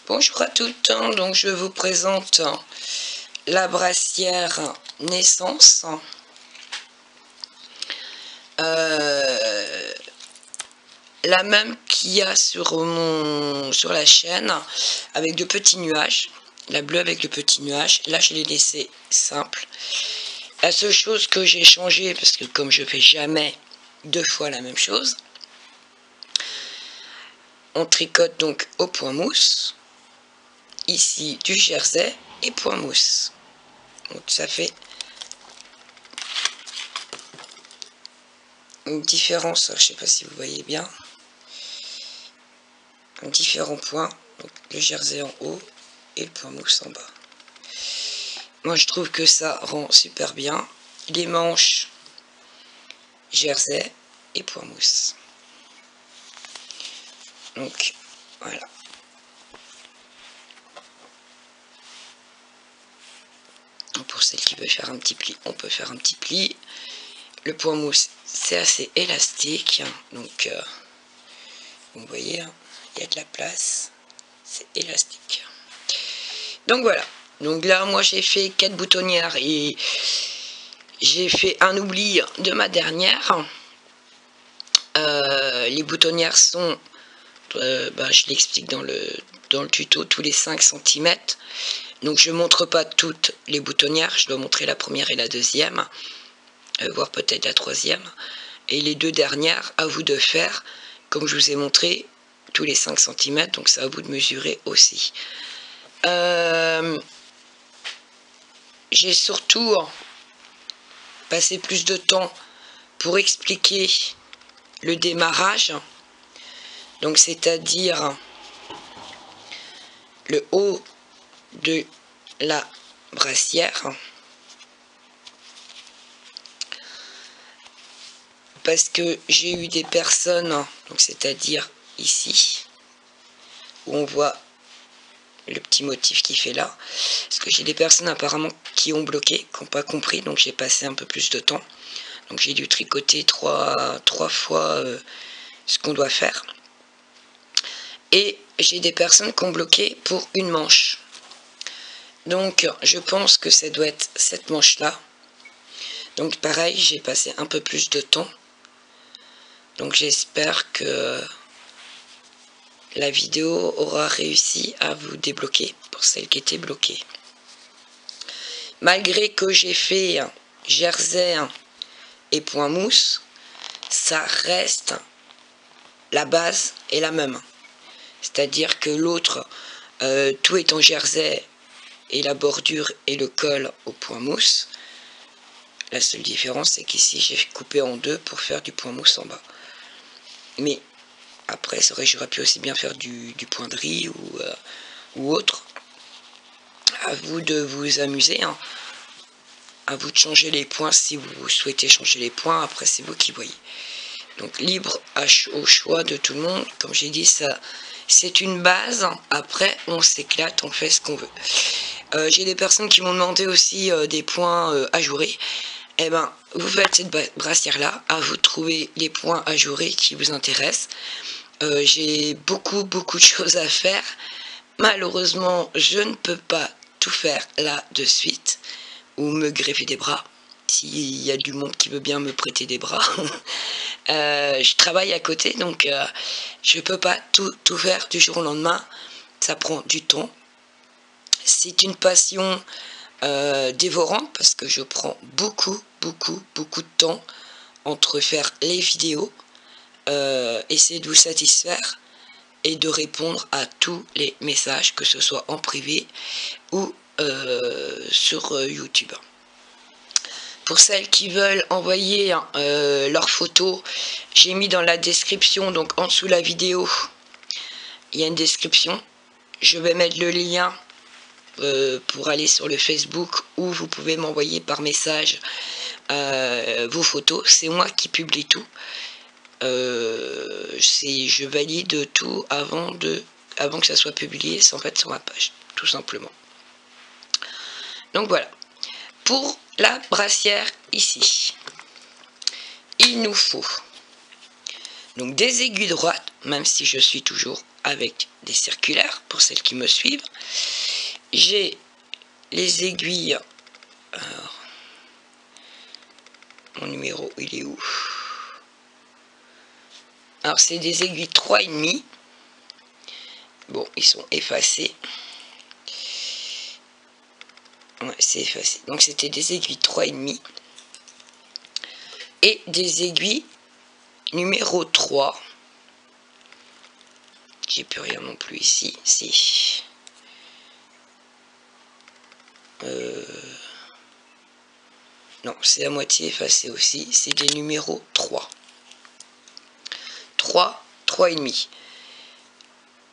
Bonjour à toutes, donc je vous présente la brassière Naissance. La même qu'il y a sur la chaîne, avec de petits nuages. La bleue avec le petit nuage. Là, je l'ai laissé simple. La seule chose que j'ai changé, parce que comme je fais jamais deux fois la même chose, on tricote donc au point mousse. Ici du jersey et point mousse. Donc ça fait une différence, je sais pas si vous voyez bien, différents points, donc le jersey en haut et le point mousse en bas. Moi je trouve que ça rend super bien. Les manches jersey et point mousse. Donc voilà. Pour celle qui veut faire un petit pli, on peut faire un petit pli. Le point mousse c'est assez élastique, donc vous voyez, il y a de la place, c'est élastique. Donc voilà, donc là moi j'ai fait 4 boutonnières et j'ai fait un oubli de ma dernière. Les boutonnières sont, je l'explique dans le tuto, tous les 5 cm. Donc je ne montre pas toutes les boutonnières, je dois montrer la première et la deuxième, voire peut-être la troisième. Et les deux dernières, à vous de faire, comme je vous ai montré, tous les 5 cm, donc c'est à vous de mesurer aussi. J'ai surtout passé plus de temps pour expliquer le démarrage, donc c'est-à-dire le haut de la brassière, parce que j'ai eu des personnes, donc c'est-à-dire ici où on voit le petit motif qui fait là, parce que j'ai des personnes apparemment qui ont bloqué, qui n'ont pas compris, donc j'ai passé un peu plus de temps, donc j'ai dû tricoter trois fois ce qu'on doit faire. Et j'ai des personnes qui ont bloqué pour une manche. Donc je pense que ça doit être cette manche là. Donc pareil, j'ai passé un peu plus de temps. Donc j'espère que la vidéo aura réussi à vous débloquer pour celles qui étaient bloquées. Malgré que j'ai fait jersey et point mousse, ça reste, la base est la même. C'est-à-dire que l'autre, tout est en jersey et la bordure et le col au point mousse. La seule différence c'est qu'ici j'ai coupé en deux pour faire du point mousse en bas. Mais après c'est vrai que j'aurais pu aussi bien faire du point de riz ou autre. À vous de vous amuser, à vous de changer les points si vous souhaitez changer les points. Après c'est vous qui voyez. Donc libre au choix de tout le monde. Comme j'ai dit, ça c'est une base. Après on s'éclate, on fait ce qu'on veut. J'ai des personnes qui m'ont demandé aussi des points ajourés. Eh ben, vous faites cette brassière là, à vous de trouver les points ajourés qui vous intéressent. J'ai beaucoup de choses à faire. Malheureusement, je ne peux pas tout faire là de suite, ou me greffer des bras, s'il y a du monde qui veut bien me prêter des bras. Je travaille à côté, donc je peux pas tout faire du jour au lendemain, ça prend du temps. C'est une passion dévorante, parce que je prends beaucoup de temps entre faire les vidéos, essayer de vous satisfaire et de répondre à tous les messages, que ce soit en privé ou sur YouTube. Pour celles qui veulent envoyer leurs photos, j'ai mis dans la description, donc en dessous de la vidéo, il y a une description. Je vais mettre le lien pour aller sur le Facebook, où vous pouvez m'envoyer par message vos photos. C'est moi qui publie tout. Je valide tout avant que ça soit publié, en fait, sur ma page, tout simplement. Donc voilà. Pour la brassière ici, il nous faut donc des aiguilles droites, même si je suis toujours avec des circulaires pour celles qui me suivent. J'ai les aiguilles. Alors, mon numéro, il est où? Alors, c'est des aiguilles 3,5. Bon, ils sont effacés. Ouais, c'est effacé. Donc, c'était des aiguilles 3,5. Et des aiguilles numéro 3. J'ai plus rien non plus ici. Si. Non, c'est à moitié effacé aussi. C'est des numéros 3. 3, 3,5.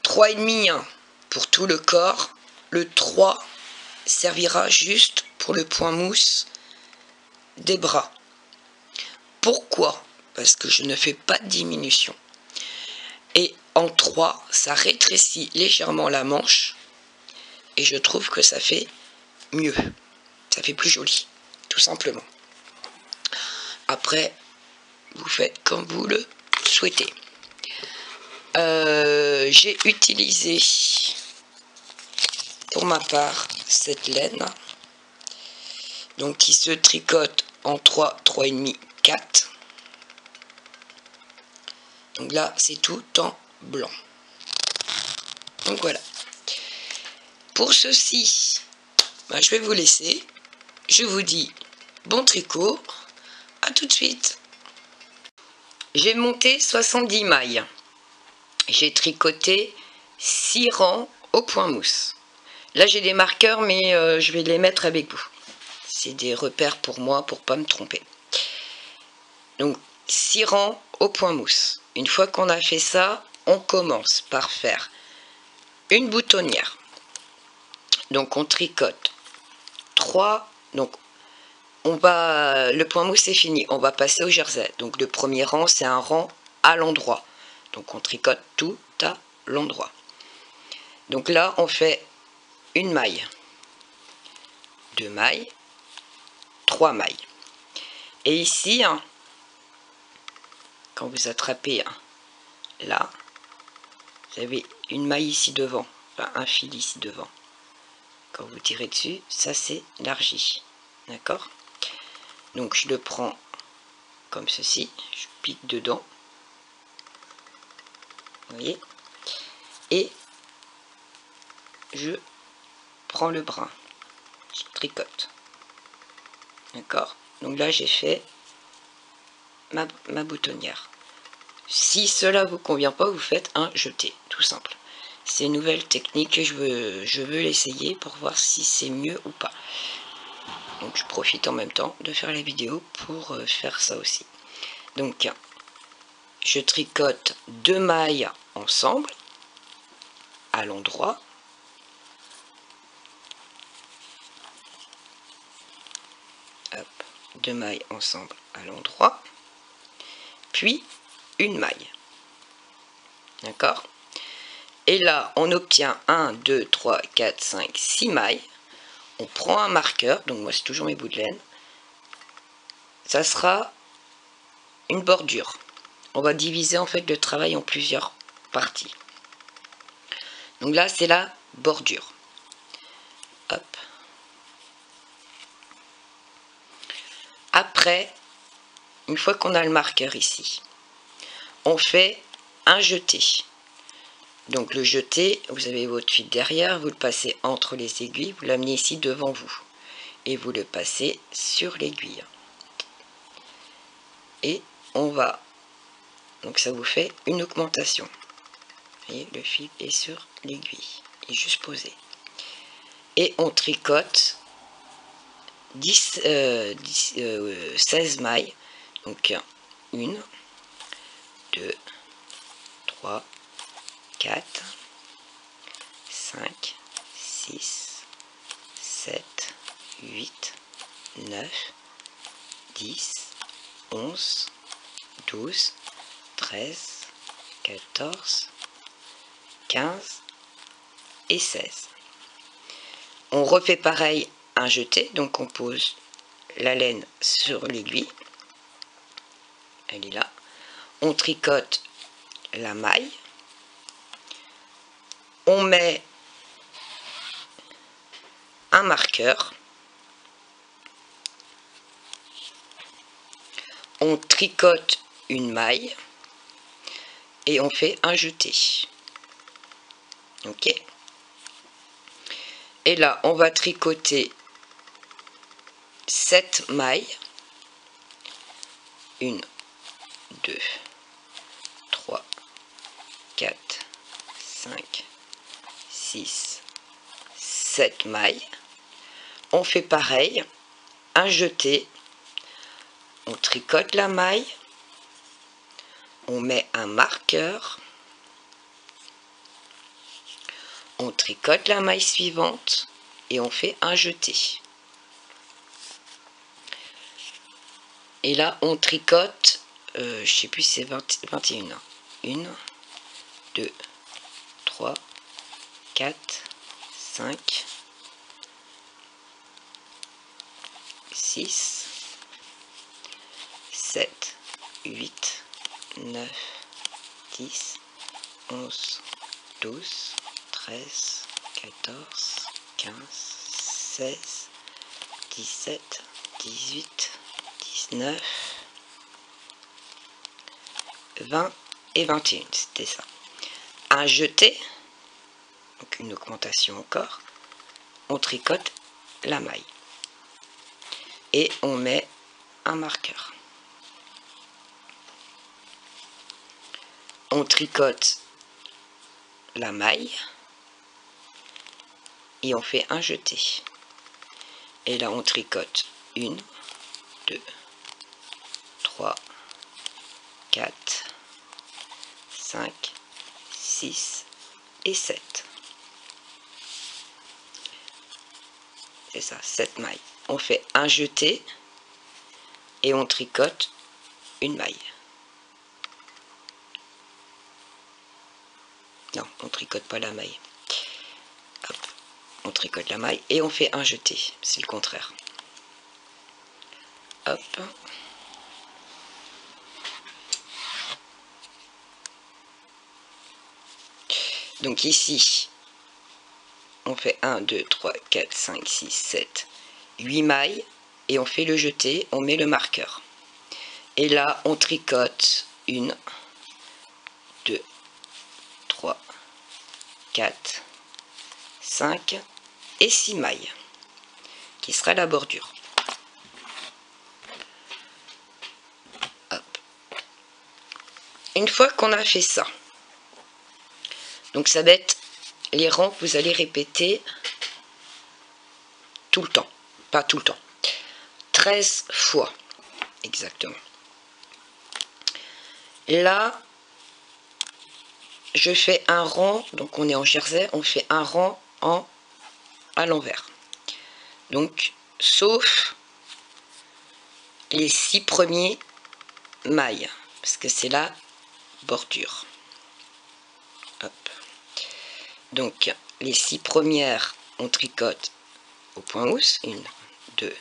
3,5 pour tout le corps. Le 3 servira juste pour le point mousse des bras. Pourquoi? Parce que je ne fais pas de diminution. Et en 3, ça rétrécit légèrement la manche. Et je trouve que ça fait mieux. Ça fait plus joli, tout simplement. Après, vous faites comme vous le souhaitez. J'ai utilisé pour ma part cette laine, donc qui se tricote en 3, 3,5, 4. Donc là, c'est tout en blanc. Donc voilà. Pour ceci, je vais vous laisser. Je vous dis bon tricot. À tout de suite. J'ai monté 70 mailles. J'ai tricoté 6 rangs au point mousse. Là, j'ai des marqueurs, mais je vais les mettre avec vous. C'est des repères pour moi, pour pas me tromper. Donc, 6 rangs au point mousse. Une fois qu'on a fait ça, on commence par faire une boutonnière. Donc, on tricote 3. Donc, le point mousse est fini. On va passer au jersey. Donc, le premier rang, c'est un rang à l'endroit. Donc, on tricote tout à l'endroit. Donc là, on fait une maille, 2 mailles, 3 mailles. Et ici, quand vous attrapez là, vous avez une maille ici devant, enfin un fil ici devant. Quand vous tirez dessus, ça c'est l'argile, d'accord? Donc je le prends comme ceci, je pique dedans, vous voyez, et je prends le brin, je tricote, d'accord? Donc là j'ai fait ma boutonnière. Si cela vous convient pas, vous faites un jeté, tout simple. C'est une nouvelle technique que je veux l'essayer pour voir si c'est mieux ou pas. Donc je profite en même temps de faire la vidéo pour faire ça aussi. Donc je tricote 2 mailles ensemble à l'endroit. Hop, 2 mailles ensemble à l'endroit. Puis une maille. D'accord? Et là, on obtient 1, 2, 3, 4, 5, 6 mailles. On prend un marqueur, donc moi c'est toujours mes bouts de laine. Ça sera une bordure. On va diviser en fait le travail en plusieurs parties. Donc là, c'est la bordure. Hop. Après, une fois qu'on a le marqueur ici, on fait un jeté. Donc le jeté, vous avez votre fil derrière, vous le passez entre les aiguilles, vous l'amenez ici devant vous. Et vous le passez sur l'aiguille. Et on va, donc ça vous fait une augmentation. Vous voyez, le fil est sur l'aiguille, il est juste posé. Et on tricote 16 mailles. Donc 1, 2, 3, 4, 5, 6, 7, 8, 9, 10, 11, 12, 13, 14, 15 et 16. On refait pareil, un jeté, donc on pose la laine sur l'aiguille, elle est là, on tricote la maille, on met un marqueur, on tricote une maille et on fait un jeté. Ok. Et là, on va tricoter 7 mailles. 1, 2, 3, 4, 5, 6, 7 mailles. On fait pareil, un jeté, on tricote la maille, on met un marqueur, on tricote la maille suivante et on fait un jeté. Et là, on tricote, je sais plus si c'est 21. 1, 2, 3, 4, 5, 6, 7, 8, 9, 10, 11, 12, 13, 14, 15, 16, 17, 18, 19, 20 et 21, c'était ça. Un jeté, donc une augmentation encore, on tricote la maille et on met un marqueur. On tricote la maille et on fait un jeté. Et là on tricote 1, 2, 3, 4, 5, 6 et 7. C'est ça, 7 mailles. On fait un jeté et on tricote une maille. Non, on tricote pas la maille. Hop, on tricote la maille et on fait un jeté. C'est le contraire. Hop. Donc ici, on fait 1, 2, 3, 4, 5, 6, 7, 8 mailles et on fait le jeté, on met le marqueur. Et là, on tricote 1, 2, 3, 4, 5 et 6 mailles, qui sera la bordure. Hop. Une fois qu'on a fait ça, donc ça va être les rangs que vous allez répéter tout le temps, pas tout le temps, 13 fois exactement. Là, je fais un rang, donc on est en jersey, on fait un rang à l'envers. Donc, sauf les 6 premiers mailles, parce que c'est la bordure. Hop. Donc, les 6 premières, on tricote au point housse. 1, 2,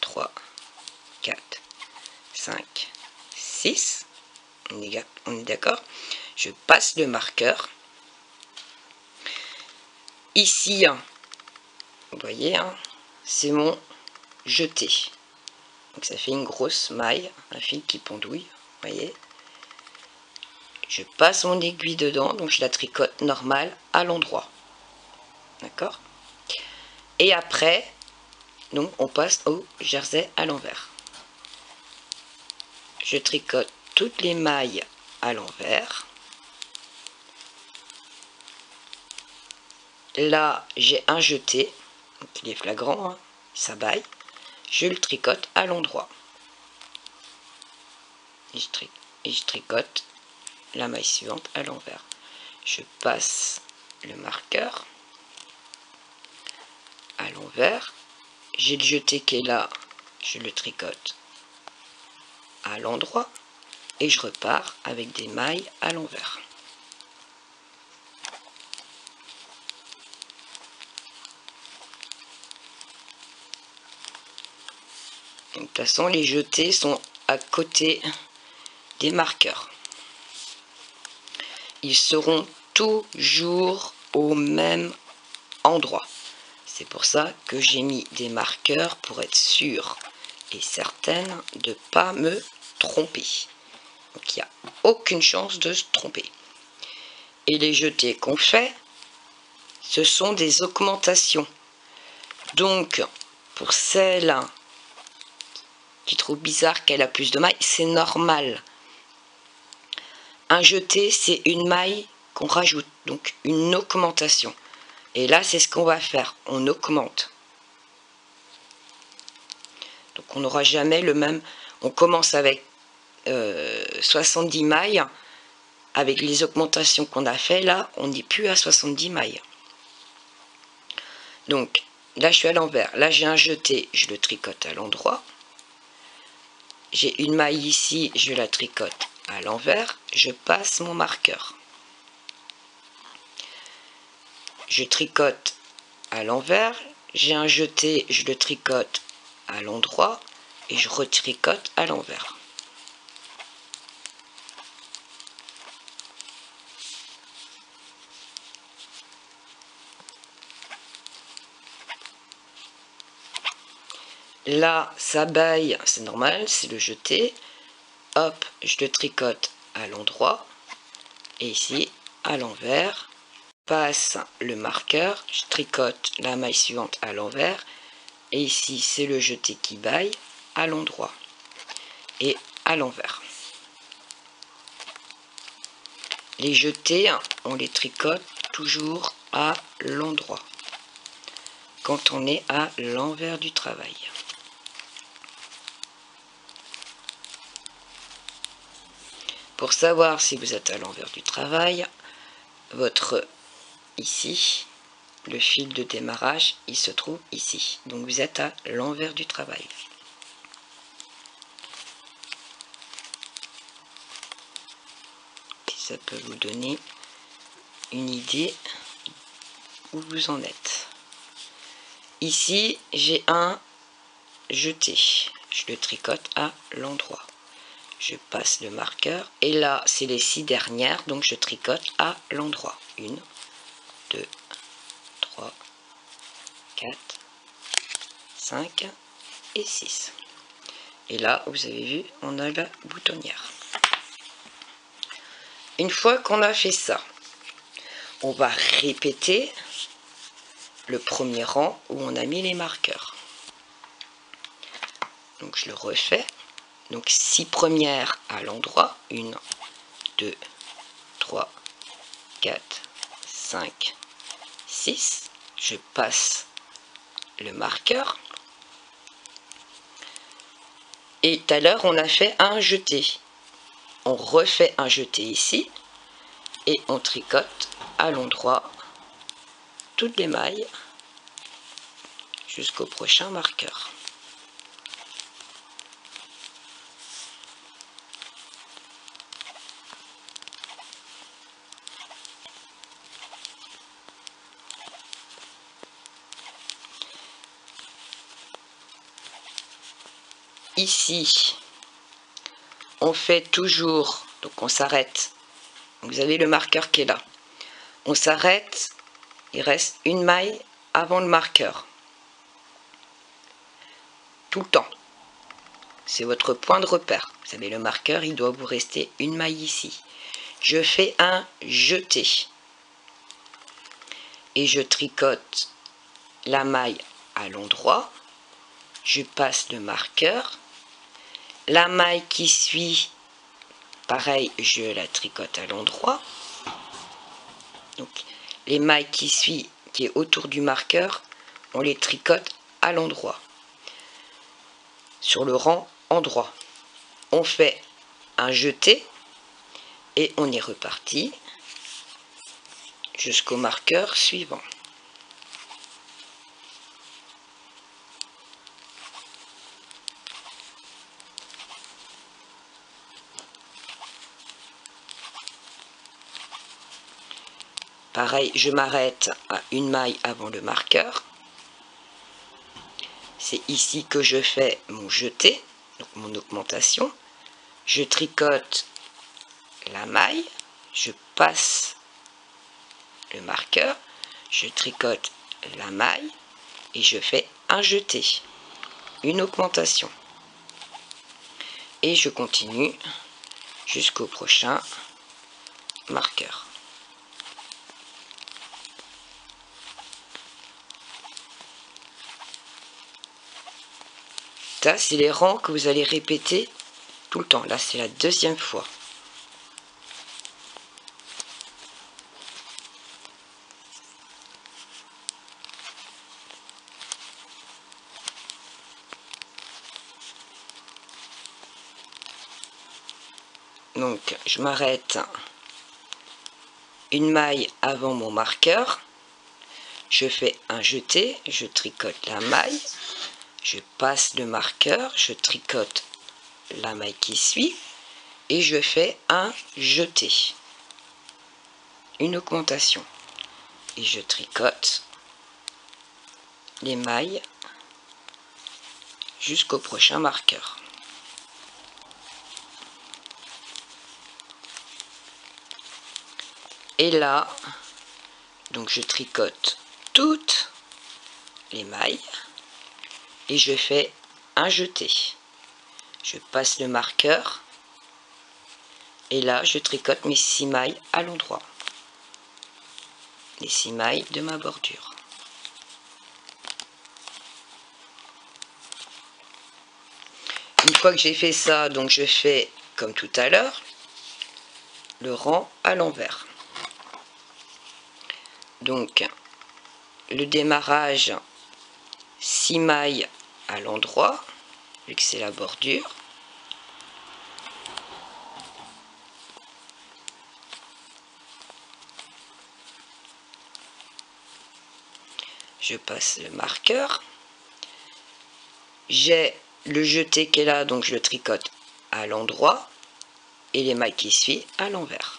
3, 4, 5, 6. On est d'accord? Je passe le marqueur. Ici, vous voyez, c'est mon jeté. Donc ça fait une grosse maille, un fil qui pendouille, vous voyez. Je passe mon aiguille dedans, donc je la tricote normale à l'endroit. D'accord? Et après, donc on passe au jersey à l'envers. Je tricote toutes les mailles à l'envers. Là, j'ai un jeté, donc il est flagrant, ça baille. Je le tricote à l'endroit. Et je tricote la maille suivante à l'envers. Je passe le marqueur à l'envers. J'ai le jeté qui est là, je le tricote à l'endroit et je repars avec des mailles à l'envers. De toute façon, les jetés sont à côté des marqueurs. Ils seront toujours au même endroit. C'est pour ça que j'ai mis des marqueurs pour être sûre et certaine de ne pas me tromper. Donc il n'y a aucune chance de se tromper. Et les jetés qu'on fait, ce sont des augmentations. Donc pour celle qui trouve bizarre qu'elle a plus de mailles, c'est normal. Un jeté, c'est une maille qu'on rajoute, donc une augmentation. Et là, c'est ce qu'on va faire, on augmente. Donc on n'aura jamais le même, on commence avec 70 mailles, avec les augmentations qu'on a fait, là, on n'est plus à 70 mailles. Donc là, je suis à l'envers, là j'ai un jeté, je le tricote à l'endroit. J'ai une maille ici, je la tricote à l'envers, je passe mon marqueur. Je tricote à l'envers, j'ai un jeté, je le tricote à l'endroit et je retricote à l'envers. Là, ça baille, c'est normal, c'est le jeté. Hop, je le tricote à l'endroit et ici à l'envers. Passe le marqueur, je tricote la maille suivante à l'envers et ici c'est le jeté qui baille à l'endroit et à l'envers. Les jetés, on les tricote toujours à l'endroit quand on est à l'envers du travail. Pour savoir si vous êtes à l'envers du travail, votre ici, le fil de démarrage, il se trouve ici. Donc vous êtes à l'envers du travail. Ça peut vous donner une idée où vous en êtes. Ici, j'ai un jeté. Je le tricote à l'endroit. Je passe le marqueur. Et là, c'est les 6 dernières. Donc je tricote à l'endroit. 1, 2, 3, 4, 5 et 6. Et là, vous avez vu, on a la boutonnière. Une fois qu'on a fait ça, on va répéter le premier rang où on a mis les marqueurs. Donc je le refais. Donc 6 premières à l'endroit. 1, 2, 3, 4, 5, 6. Je passe le marqueur. Et tout à l'heure, on a fait un jeté. On refait un jeté ici. Et on tricote à l'endroit toutes les mailles jusqu'au prochain marqueur. Ici, on fait toujours, donc on s'arrête. Vous avez le marqueur qui est là. On s'arrête, il reste une maille avant le marqueur. Tout le temps. C'est votre point de repère. Vous avez le marqueur, il doit vous rester une maille ici. Je fais un jeté. Et je tricote la maille à l'endroit. Je passe le marqueur. La maille qui suit, pareil, je la tricote à l'endroit. Donc, les mailles qui suivent, qui est autour du marqueur, on les tricote à l'endroit. Sur le rang endroit. On fait un jeté et on est reparti jusqu'au marqueur suivant. Pareil, je m'arrête à une maille avant le marqueur. C'est ici que je fais mon jeté, donc mon augmentation. Je tricote la maille, je passe le marqueur, je tricote la maille et je fais un jeté, une augmentation. Et je continue jusqu'au prochain marqueur. Ça, c'est les rangs que vous allez répéter tout le temps. Là, c'est la deuxième fois. Donc, je m'arrête une maille avant mon marqueur. Je fais un jeté, je tricote la maille, je passe le marqueur, je tricote la maille qui suit et je fais un jeté, une augmentation. Et je tricote les mailles jusqu'au prochain marqueur. Et là, donc je tricote toutes les mailles et je fais un jeté. Je passe le marqueur et là je tricote mes 6 mailles à l'endroit. Les 6 mailles de ma bordure. Une fois que j'ai fait ça, donc je fais comme tout à l'heure le rang à l'envers. Donc le démarrage 6 mailles à l'endroit, vu que c'est la bordure. Je passe le marqueur. J'ai le jeté qui est là, donc je le tricote à l'endroit et les mailles qui suivent à l'envers.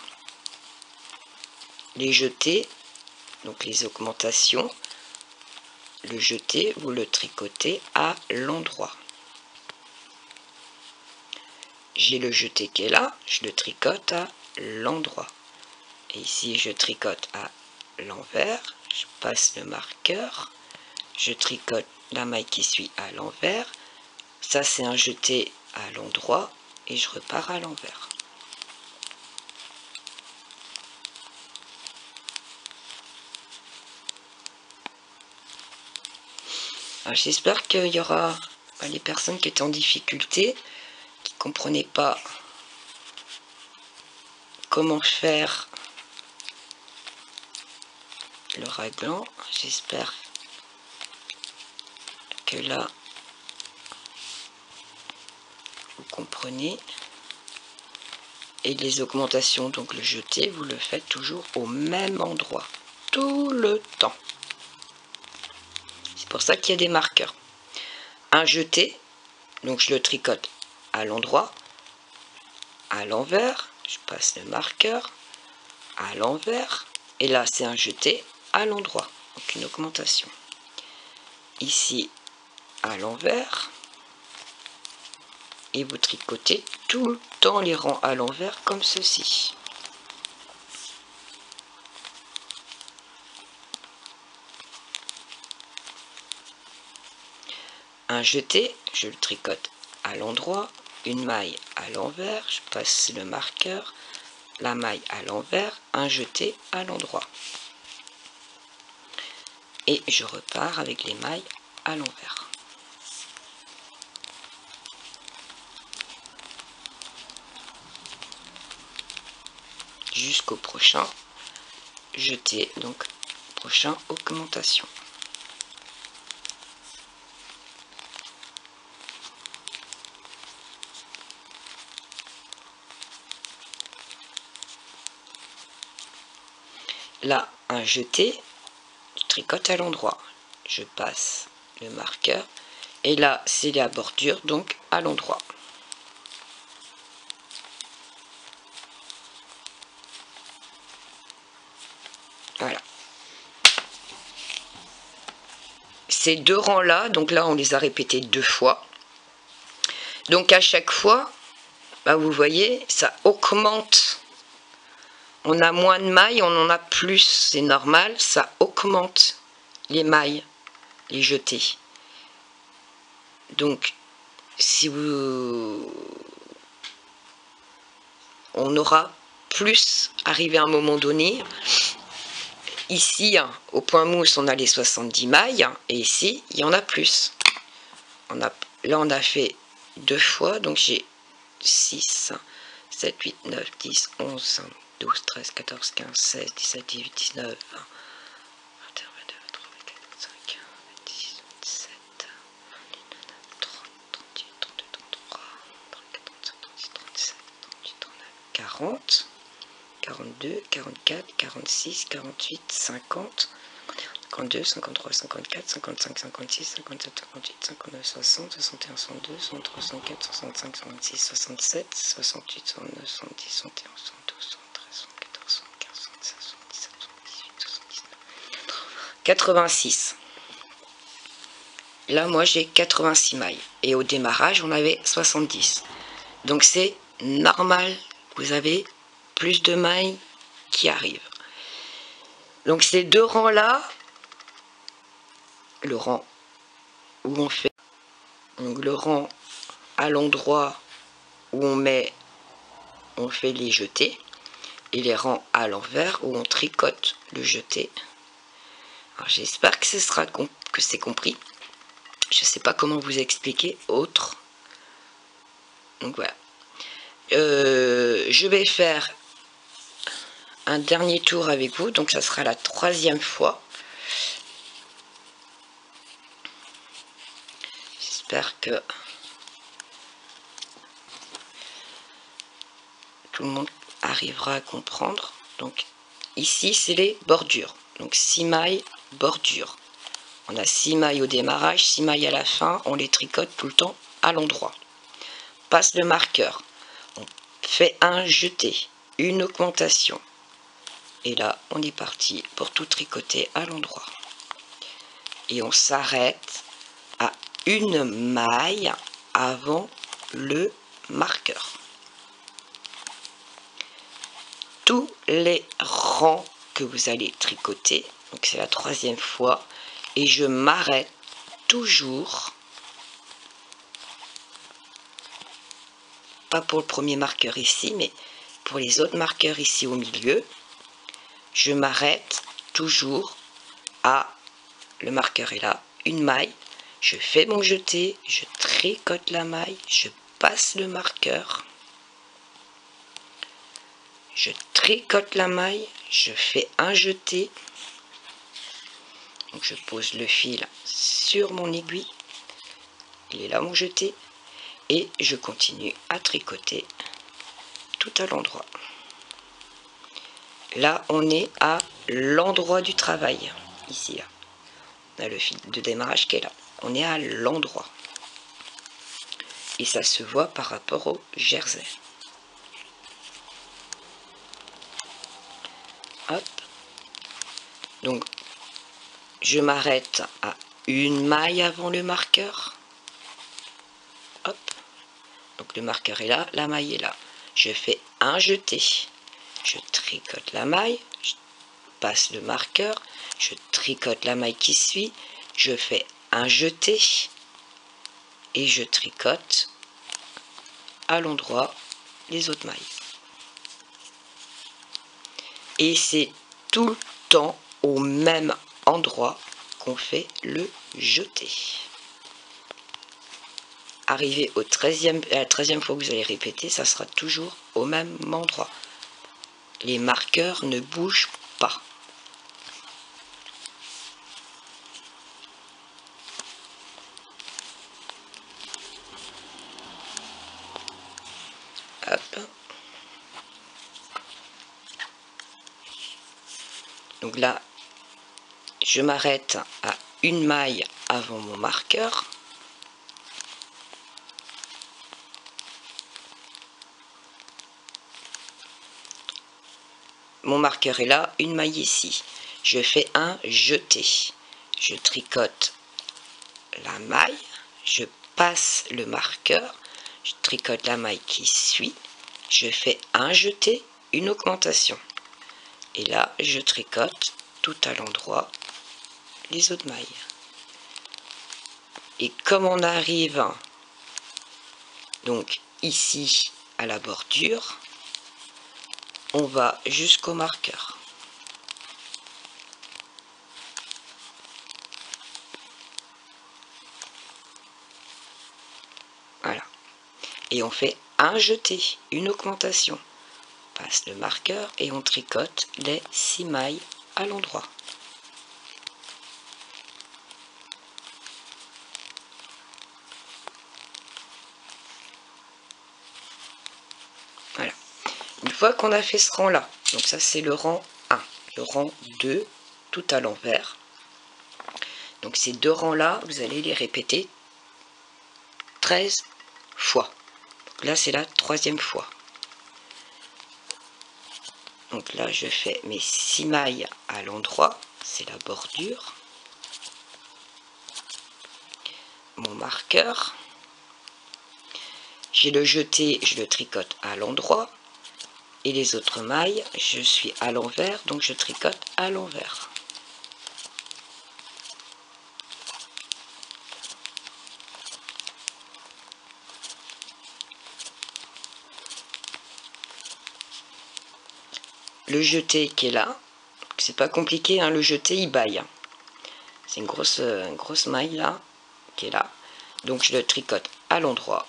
Les jetés, donc les augmentations, le jeté, vous le tricotez à l'endroit. J'ai le jeté qui est là, je le tricote à l'endroit. Et ici, je tricote à l'envers, je passe le marqueur, je tricote la maille qui suit à l'envers. Ça, c'est un jeté à l'endroit et je repars à l'envers. J'espère qu'il y aura les personnes qui étaient en difficulté, qui ne comprenaient pas comment faire le raglan. J'espère que là, vous comprenez. Et les augmentations, donc le jeté, vous le faites toujours au même endroit, tout le temps. C'est pour ça qu'il y a des marqueurs. Un jeté, donc je le tricote à l'endroit, à l'envers, je passe le marqueur, à l'envers, et là c'est un jeté à l'endroit, donc une augmentation. Ici à l'envers, et vous tricotez tout le temps les rangs à l'envers comme ceci. Un jeté, je le tricote à l'endroit, une maille à l'envers, je passe le marqueur, la maille à l'envers, un jeté à l'endroit. Et je repars avec les mailles à l'envers. Jusqu'au prochain jeté, donc prochain augmentation. Là, un jeté, je tricote à l'endroit. Je passe le marqueur. Et là, c'est la bordure, donc à l'endroit. Voilà. Ces deux rangs-là, donc là, on les a répétés 2 fois. Donc à chaque fois, bah, vous voyez, ça augmente on a moins de mailles, on en a plus, c'est normal, ça augmente les mailles, les jetés. Donc, si vous... on aura plus arrivé à un moment donné. Ici, au point mousse, on a les 70 mailles, et ici, il y en a plus. Là, on a fait 2 fois, donc j'ai 6, 7, 8, 9, 10, 11, 12, 13, 14, 15, 16, 17, 18, 19, 20, 21, 22, 23, 24, 25, 26, 27, 30, 31, 32, 33, 34, 35, 36, 37, 38, 39, 40, 42, 44, 46, 48, 50, 52, 53, 54, 55, 56, 57, 58, 59, 60, 61, 62, 63, 64, 65, 66, 67, 68, 69, 70, 71, 72, 73, 74, 75, 76, 77, 78, 79, 86. Là, moi, j'ai 86 mailles. Et au démarrage, on avait 70. Donc, c'est normal. Vous avez plus de mailles qui arrivent. Donc, ces 2 rangs-là, le rang où on fait, donc le rang à l'endroit où on fait les jetés, et les rangs à l'envers où on tricote le jeté. Alors j'espère que c'est compris. Je sais pas comment vous expliquer autre. Donc voilà. Je vais faire un dernier tour avec vous, donc ça sera la 3e fois. J'espère que tout le monde arrivera à comprendre. Donc ici c'est les bordures, donc 6 mailles bordures. On a 6 mailles au démarrage, 6 mailles à la fin, on les tricote tout le temps à l'endroit. Passe le marqueur, on fait un jeté, une augmentation, et là on est parti pour tout tricoter à l'endroit. Et on s'arrête à une maille avant le marqueur. Tous les rangs que vous allez tricoter, donc c'est la 3e fois, et je m'arrête toujours, pas pour le premier marqueur ici, mais pour les autres marqueurs ici au milieu, je m'arrête toujours à, le marqueur est là, une maille, je fais mon jeté, je tricote la maille, je passe le marqueur, je tricote la maille, je fais un jeté, donc je pose le fil sur mon aiguille, il est là mon jeté, et je continue à tricoter tout à l'endroit. Là on est à l'endroit du travail, ici là. On a le fil de démarrage qui est là, on est à l'endroit. Et ça se voit par rapport au jersey. Hop. Donc je m'arrête à une maille avant le marqueur. Hop. Donc le marqueur est là, la maille est là. Je fais un jeté. Je tricote la maille, je passe le marqueur, je tricote la maille qui suit, je fais un jeté et je tricote à l'endroit les autres mailles. Et c'est tout le temps au même endroit qu'on fait le jeté. Arrivé au 13e, à la 13e fois que vous allez répéter, ça sera toujours au même endroit. Les marqueurs ne bougent pas. Hop. Donc là, je m'arrête à une maille avant mon marqueur. Mon marqueur est là, une maille ici. Je fais un jeté. Je tricote la maille, je passe le marqueur, je tricote la maille qui suit, je fais un jeté, une augmentation. Et là, je tricote tout à l'endroit les autres mailles. Et comme on arrive donc ici à la bordure, on va jusqu'au marqueur. Voilà. Et on fait un jeté, une augmentation. On passe le marqueur et on tricote les 6 mailles à l'endroit. Voilà. Une fois qu'on a fait ce rang là, donc ça c'est le rang 1, le rang 2, tout à l'envers. Donc ces deux rangs là, vous allez les répéter 13 fois. Donc là c'est la 3e fois. Donc là je fais mes 6 mailles à l'endroit, c'est la bordure. Mon marqueur. J'ai le jeté, je le tricote à l'endroit. Et les autres mailles, je suis à l'envers, donc je tricote à l'envers. Le jeté qui est là, c'est pas compliqué, hein, le jeté il baille. C'est une grosse maille là, qui est là. Donc je le tricote à l'endroit.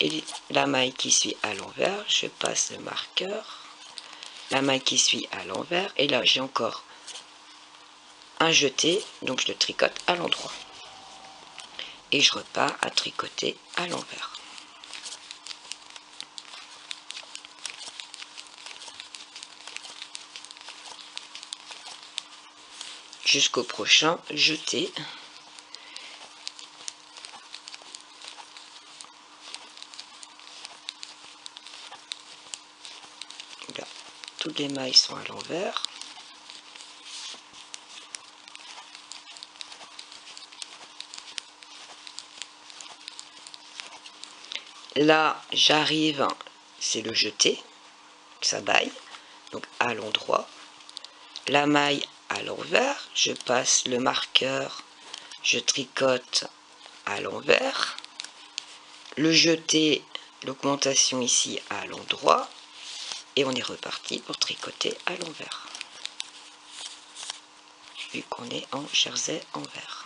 Et la maille qui suit à l'envers, je passe le marqueur. La maille qui suit à l'envers. Et là j'ai encore un jeté, donc je le tricote à l'endroit. Et je repars à tricoter à l'envers. Jusqu'au prochain jeté. Là, toutes les mailles sont à l'envers. Là, j'arrive, c'est le jeté, ça baille, donc à l'endroit. La maille à l'envers, je passe le marqueur, je tricote à l'envers. Le jeté, l'augmentation ici à l'endroit. Et on est reparti pour tricoter à l'envers. Vu qu'on est en jersey envers.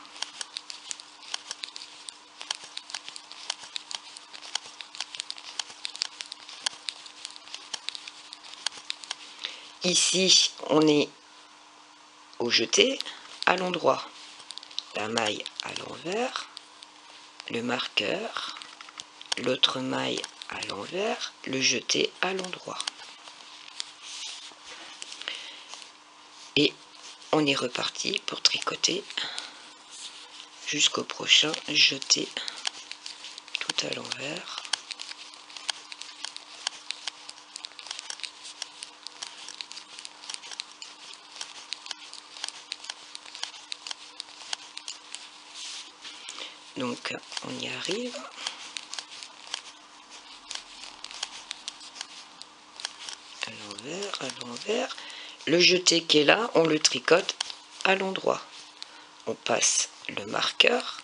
Ici, on est au jeté à l'endroit. La maille à l'envers, le marqueur, l'autre maille à l'envers, le jeté à l'endroit. Et on est reparti pour tricoter jusqu'au prochain jeté tout à l'envers. Donc on y arrive. À l'envers, à l'envers. Le jeté qui est là, on le tricote à l'endroit. On passe le marqueur.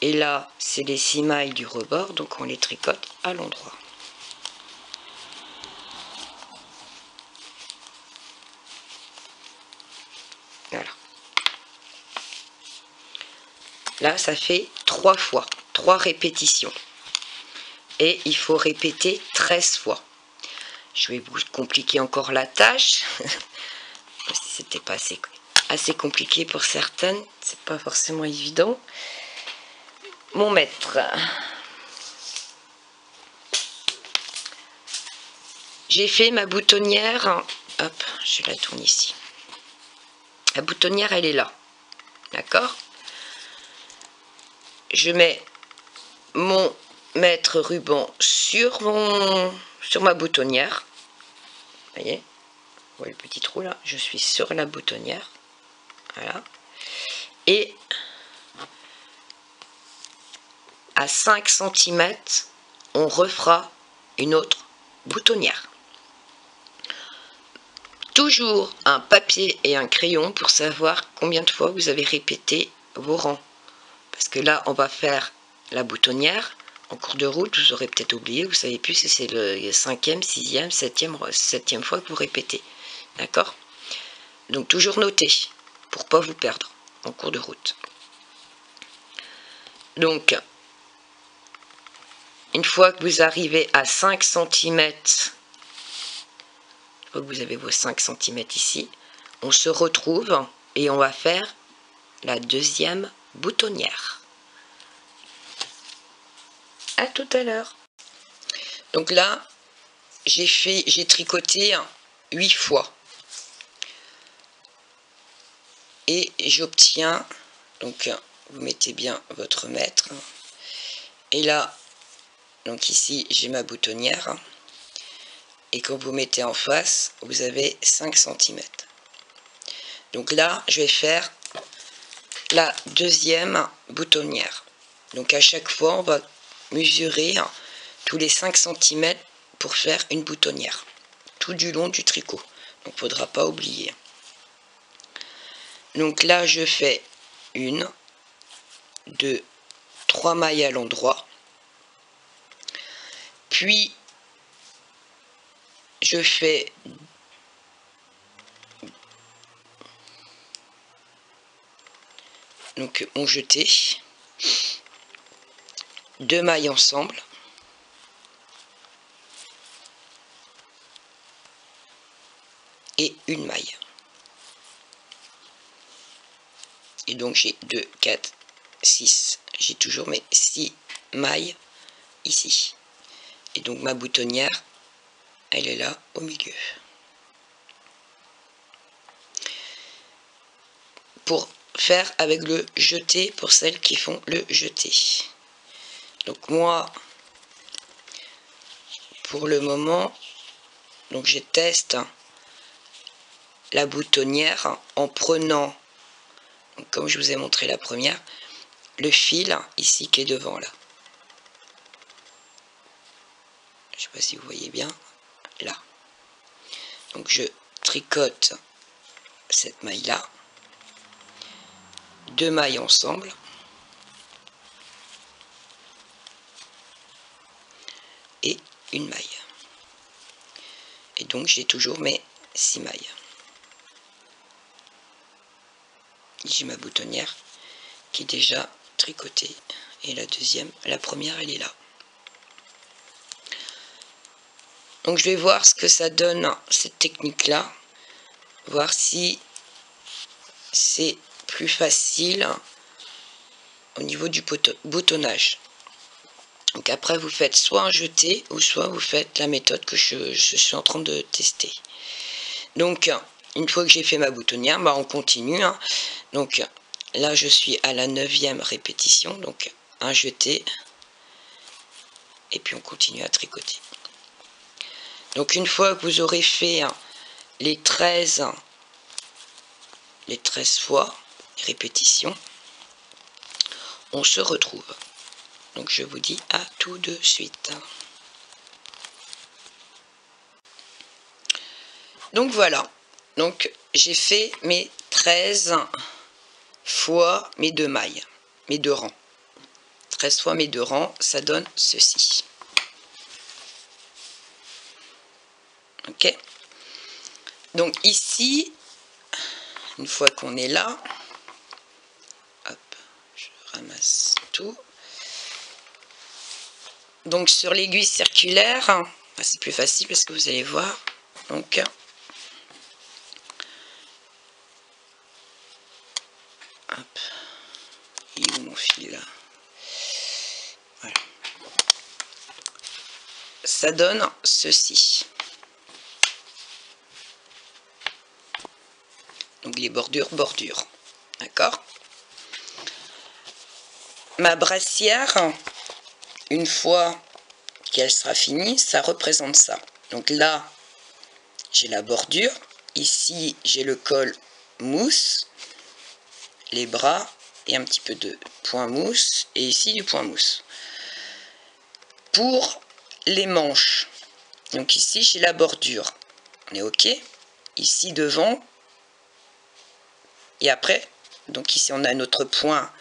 Et là, c'est les 6 mailles du rebord, donc on les tricote à l'endroit. Voilà. Là, ça fait 3 fois, 3 répétitions. Et il faut répéter 13 fois. Je vais vous compliquer encore la tâche. C'était pas assez compliqué pour certaines. C'est pas forcément évident. Mon maître. J'ai fait ma boutonnière. Hop, je la tourne ici. La boutonnière, elle est là. D'accord? Je mets mon mètre ruban sur ma boutonnière. Vous voyez? Vous voyez le petit trou là? Je suis sur la boutonnière. Voilà. Et à 5 cm, on refera une autre boutonnière. toujours un papier et un crayon pour savoir combien de fois vous avez répété vos rangs. Parce que là, on va faire la boutonnière. En cours de route, vous aurez peut-être oublié, vous savez plus si c'est le 5e, 6e, 7e fois que vous répétez. D'accord? Donc toujours noter, pour pas vous perdre en cours de route. Donc, une fois que vous arrivez à 5 cm, une fois que vous avez vos 5 cm ici, on se retrouve et on va faire la deuxième boutonnière. À tout à l'heure. Donc là, j'ai tricoté 8 fois. Et j'obtiens, donc vous mettez bien votre mètre. Et là, donc ici, j'ai ma boutonnière. Et quand vous mettez en face, vous avez 5 cm. Donc là, je vais faire la deuxième boutonnière. Donc à chaque fois, on va mesurer tous les 5 cm pour faire une boutonnière, tout du long du tricot. Donc il ne faudra pas oublier. Donc là, je fais 1, 2, 3 mailles à l'endroit. Puis, je fais donc mon jeté, 2 mailles ensemble. Et une maille. Et donc j'ai 2, 4, 6. J'ai toujours mes 6 mailles ici. Et donc ma boutonnière, elle est là au milieu. Pour faire avec le jeté, pour celles qui font le jeté. Donc moi, pour le moment, donc je teste la boutonnière en prenant, comme je vous ai montré la première, le fil ici qui est devant là. Je ne sais pas si vous voyez bien, là. Donc je tricote cette maille là, 2 mailles ensemble, et une maille. Et donc j'ai toujours mes 6 mailles. J'ai ma boutonnière qui est déjà tricotée. Et la deuxième, la première, elle est là. Donc je vais voir ce que ça donne, cette technique-là. Voir si c'est plus facile au niveau du boutonnage. Donc après, vous faites soit un jeté, ou soit vous faites la méthode que je suis en train de tester. Donc, une fois que j'ai fait ma boutonnière, bah on continue. Hein. Donc là, je suis à la 9e répétition. Donc, un jeté. Et puis, on continue à tricoter. Donc, une fois que vous aurez fait les 13 fois répétitions, on se retrouve. Donc, je vous dis à tout de suite. Donc, voilà. Donc, j'ai fait mes 13 fois mes 2 mailles, mes 2 rangs. 13 fois mes 2 rangs, ça donne ceci. Ok. Donc ici, une fois qu'on est là, hop, je ramasse tout. Donc sur l'aiguille circulaire, c'est plus facile parce que vous allez voir. Donc hop, il est où mon fil là? Voilà. Ça donne ceci. Donc les bordures, d'accord. Ma brassière, une fois qu'elle sera finie, ça représente ça. Donc là, j'ai la bordure. Ici, j'ai le col mousse, les bras et un petit peu de point mousse. Et ici, du point mousse. Pour les manches, donc ici, j'ai la bordure. On est OK. ici devant, et après, donc ici on a notre point,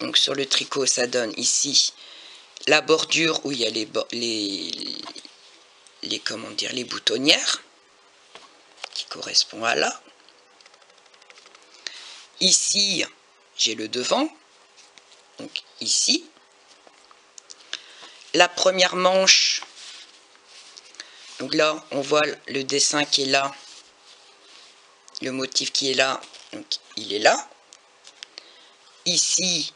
donc sur le tricot ça donne ici la bordure où il y a comment dire, les boutonnières, qui correspond à là. Ici, j'ai le devant, donc ici. La première manche, donc là, on voit le dessin qui est là, le motif qui est là, donc il est là. Ici,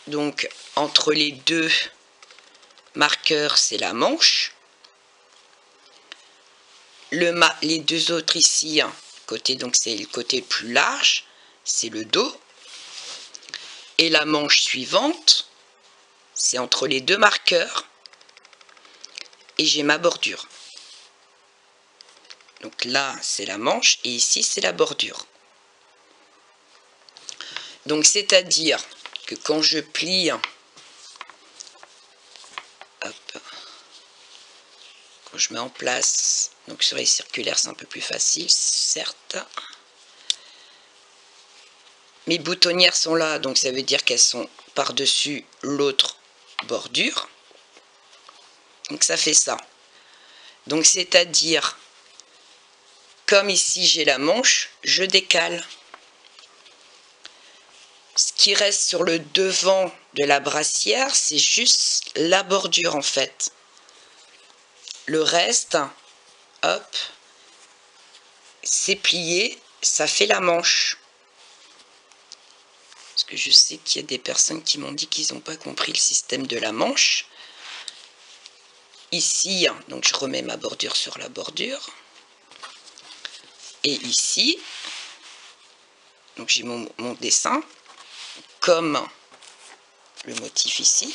donc entre les deux marqueurs, c'est la manche. Les deux autres ici, côté, donc c'est le côté plus large, c'est le dos. Et la manche suivante, c'est entre les deux marqueurs. Et j'ai ma bordure. Donc là, c'est la manche et ici, c'est la bordure. Donc c'est-à-dire que quand je plie, hop, quand je mets en place, donc sur les circulaires, c'est un peu plus facile, certes. Mes boutonnières sont là, donc ça veut dire qu'elles sont par-dessus l'autre bordure. Donc ça fait ça. Donc c'est-à-dire, comme ici j'ai la manche, je décale. Ce qui reste sur le devant de la brassière, c'est juste la bordure en fait. Le reste, hop, c'est plié, ça fait la manche. Parce que je sais qu'il y a des personnes qui m'ont dit qu'ils n'ont pas compris le système de la manche. Ici, donc je remets ma bordure sur la bordure. Et ici, donc j'ai mon dessin, comme le motif ici.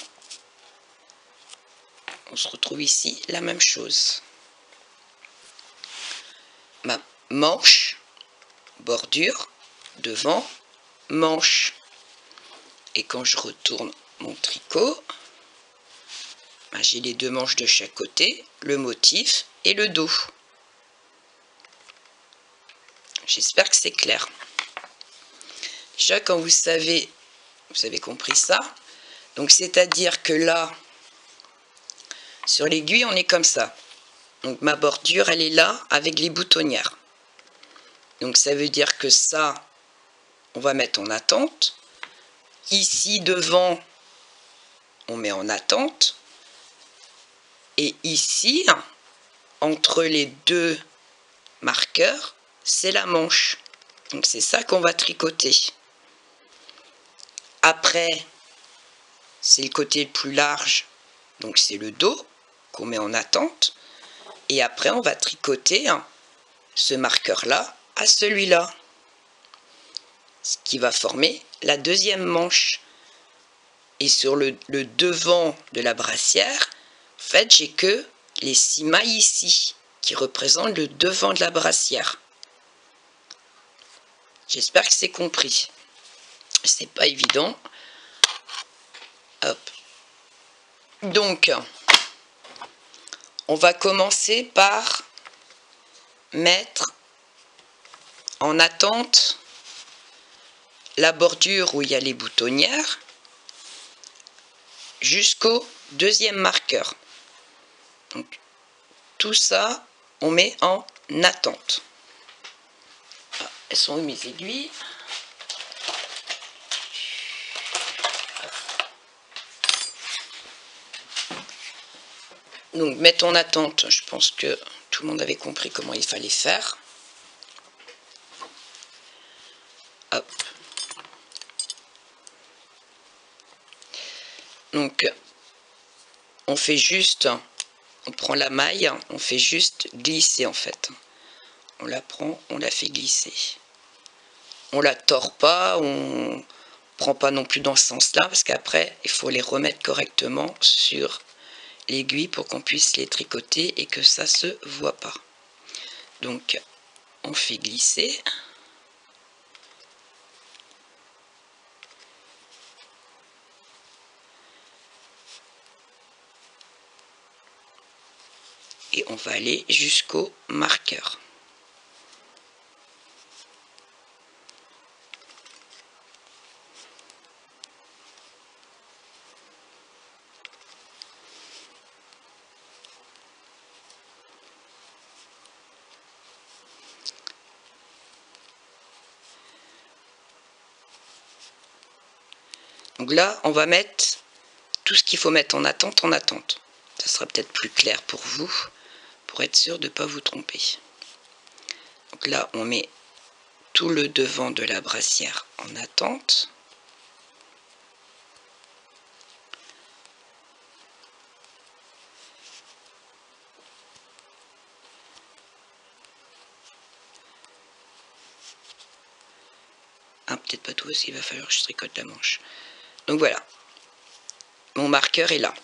On se retrouve ici, la même chose. Ma manche, bordure, devant, manche. Et quand je retourne mon tricot, ben j'ai les deux manches de chaque côté, le motif et le dos. J'espère que c'est clair. Déjà, quand vous avez compris ça, donc c'est-à-dire que là, sur l'aiguille, on est comme ça. Donc ma bordure, elle est là avec les boutonnières. Donc ça veut dire que ça, on va mettre en attente. Ici, devant, on met en attente. Et ici, entre les deux marqueurs, c'est la manche. Donc c'est ça qu'on va tricoter. Après, c'est le côté le plus large, donc c'est le dos qu'on met en attente. Et après, on va tricoter ce marqueur-là à celui-là, ce qui va former la deuxième manche. Et sur le devant de la brassière, en fait, j'ai que les 6 mailles ici, qui représentent le devant de la brassière. J'espère que c'est compris. C'est pas évident. Hop. Donc, on va commencer par mettre en attente la bordure où il y a les boutonnières jusqu'au deuxième marqueur. Donc, tout ça, on met en attente. Ah, elles sont où mes aiguilles? Donc, mettre en attente, je pense que tout le monde avait compris comment il fallait faire. Hop. Donc, on fait juste, on prend la maille, on fait juste glisser en fait. On la prend, on la fait glisser. On la tord pas, on prend pas non plus dans ce sens-là, parce qu'après, il faut les remettre correctement sur l'aiguille pour qu'on puisse les tricoter et que ça se voit pas. Donc, on fait glisser. et on va aller jusqu'au marqueur. Donc là, on va mettre tout ce qu'il faut mettre en attente, Ça sera peut-être plus clair pour vous, pour être sûr de ne pas vous tromper. Donc là, on met tout le devant de la brassière en attente. Ah, peut-être pas tout aussi, il va falloir que je tricote la manche. Donc voilà, mon marqueur est là.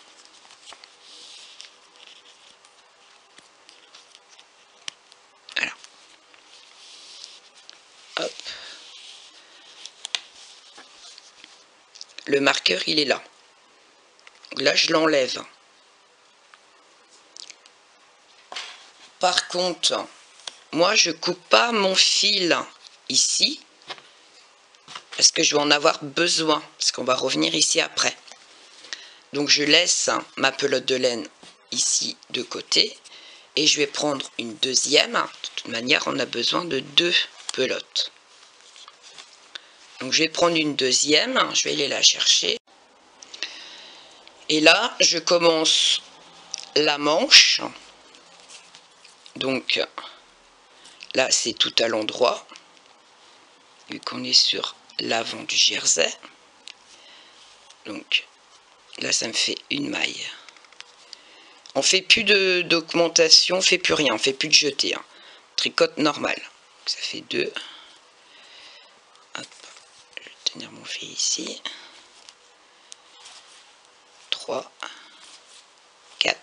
Voilà. Hop. Le marqueur, il est là. Donc là, je l'enlève. Par contre, moi, je coupe pas mon fil ici, parce que je vais en avoir besoin, parce qu'on va revenir ici après. Donc je laisse ma pelote de laine ici de côté, et je vais prendre une deuxième. De toute manière, on a besoin de 2 pelotes. Donc je vais prendre une deuxième, je vais aller la chercher. Et là, je commence la manche. Donc là, c'est tout à l'endroit, vu qu'on est sur l'avant du jersey. Donc là, ça me fait une maille. On fait plus d'augmentation, on fait plus rien, on fait plus de jeté. Hein. Tricote normal. Donc, ça fait 2. Hop, je vais tenir mon fil ici. 3, 4,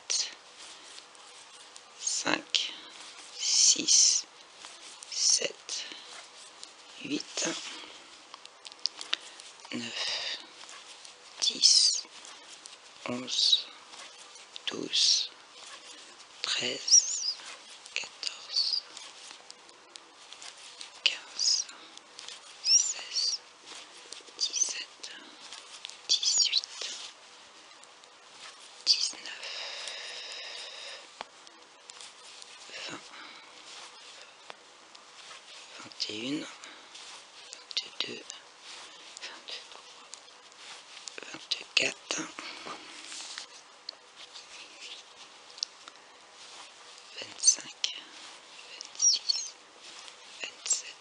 5, 6, 7, 8, 9, 10, 11, 12, 13, 14, 15, 16, 17, 18, 19, 20, 21, 22, 24, 25, 26, 27,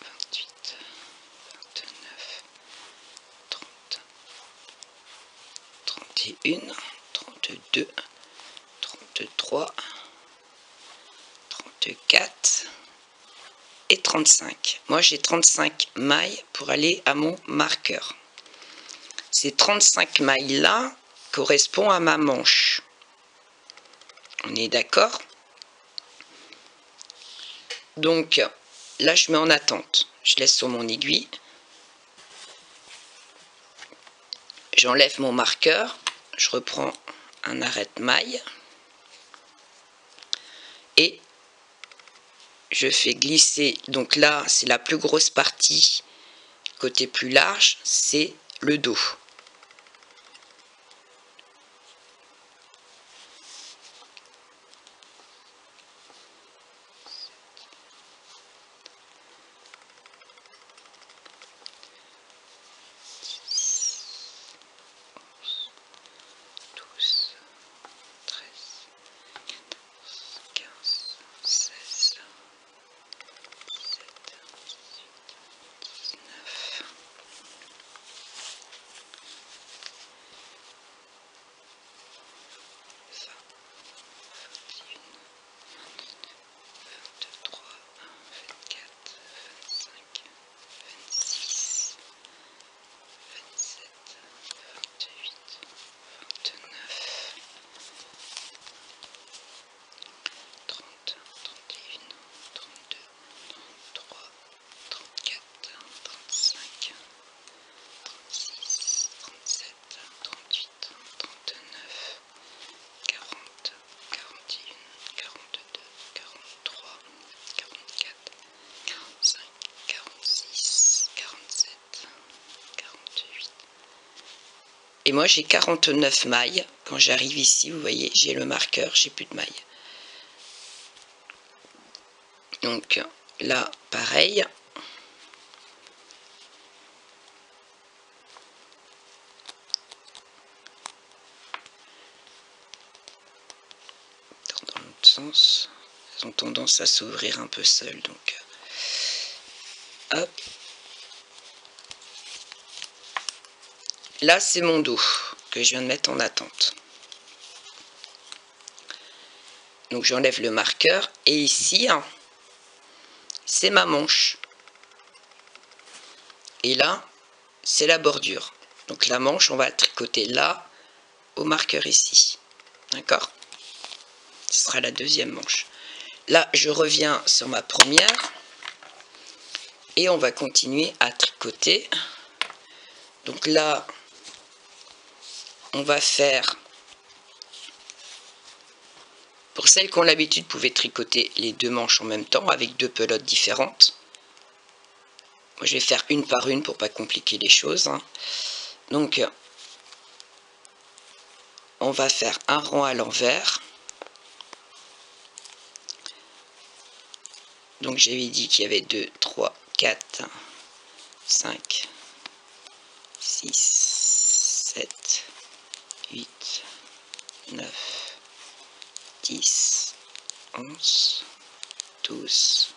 28, 29, 30, 31, 32, 33, 34 et 35. Moi, j'ai 35 mailles pour aller à mon marqueur. Ces 35 mailles-là correspondent à ma manche. On est d'accord? Donc, là, je mets en attente. Je laisse sur mon aiguille. J'enlève mon marqueur. Je reprends un arrête-maille. Et je fais glisser. Donc là, c'est la plus grosse partie. Côté plus large, c'est le dos. et moi j'ai 49 mailles. Quand j'arrive ici, vous voyez, j'ai le marqueur, j'ai plus de mailles. Donc là, pareil. Dans l'autre sens, elles ont tendance à s'ouvrir un peu seules, donc hop. Là, c'est mon dos que je viens de mettre en attente. Donc j'enlève le marqueur et ici, hein, c'est ma manche. Et là, c'est la bordure. Donc la manche, on va tricoter là, au marqueur ici. D'accord? Ce sera la deuxième manche. Là, je reviens sur ma première. Et on va continuer à tricoter. Donc là, on va faire... Pour celles qui ont l'habitude, vous pouvez tricoter les deux manches en même temps avec deux pelotes différentes. Moi, je vais faire une par une pour pas compliquer les choses, hein. Donc, on va faire un rang à l'envers. Donc, j'avais dit qu'il y avait 2, 3, 4, 5, 6, 7, 8, 9, 10, 11, 12,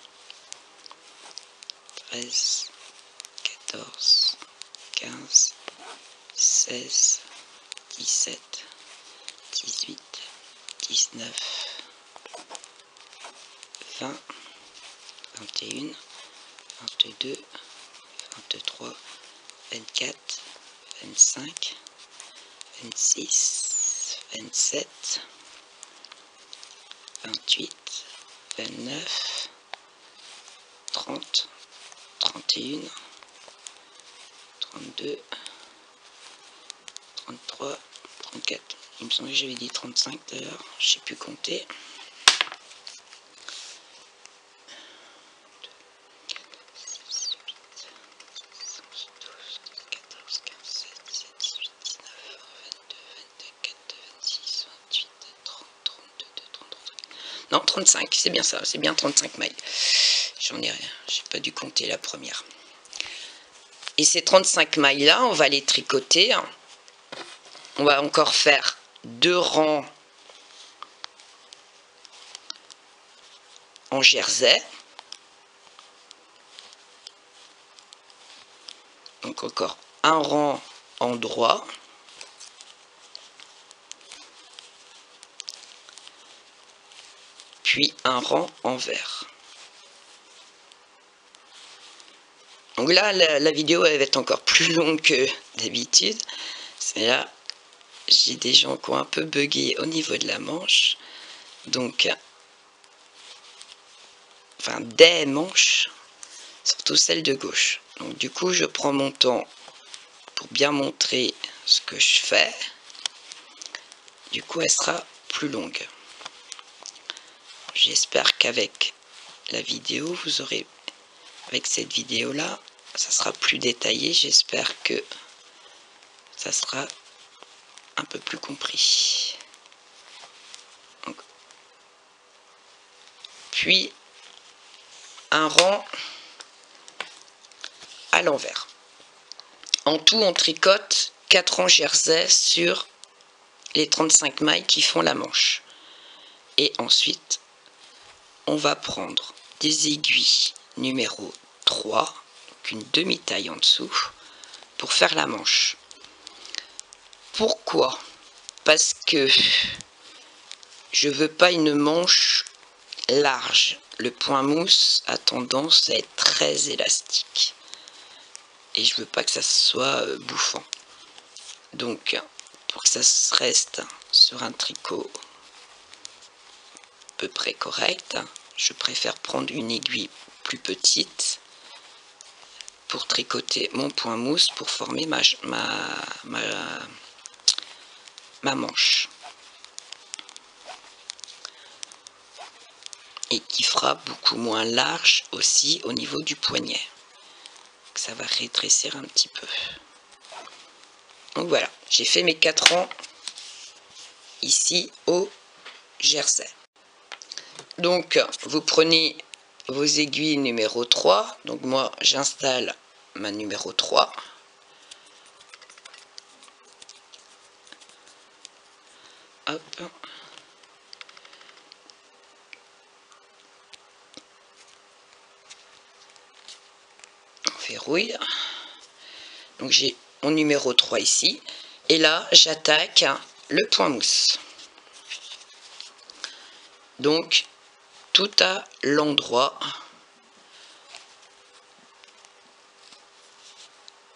13, 14, 15, 16, 17, 18, 19, 20, 21, 22, 23, 24, 25, 26, 27, 28, 29, 30, 31, 32, 33, 34. Il me semble que j'avais dit 35 d'ailleurs, je ne sais plus compter. 35, c'est bien ça, c'est bien 35 mailles. J'en ai rien, j'ai pas dû compter la première. Et ces 35 mailles là, on va les tricoter. On va encore faire 2 rangs en jersey. Donc encore un rang en droit. Puis un rang en vert. Donc là, la vidéo elle va être encore plus longue que d'habitude. C'est là, j'ai des gens qui ont un peu bugué au niveau de la manche. Donc, enfin des manches, surtout celle de gauche. Donc du coup, je prends mon temps pour bien montrer ce que je fais. Du coup, elle sera plus longue. J'espère qu'avec la vidéo, vous aurez, avec cette vidéo là, ça sera plus détaillé. J'espère que ça sera un peu plus compris. Donc, puis un rang à l'envers. En tout, on tricote 4 rangs jersey sur les 35 mailles qui font la manche. Et ensuite, on va prendre des aiguilles numéro 3, donc une demi-taille en dessous, pour faire la manche. Pourquoi? Parce que je veux pas une manche large. Le point mousse a tendance à être très élastique. Et je veux pas que ça soit bouffant. Donc, pour que ça reste sur un tricot à peu près correct, je préfère prendre une aiguille plus petite pour tricoter mon point mousse pour former ma manche. Et qui fera beaucoup moins large aussi au niveau du poignet. Ça va rétrécir un petit peu. Donc voilà, J'ai fait mes 4 rangs ici au jersey. Donc vous prenez vos aiguilles numéro 3. Donc moi j'installe ma numéro 3. Hop. On verrouille. Donc j'ai mon numéro 3 ici. Et là j'attaque le point mousse. Donc tout à l'endroit.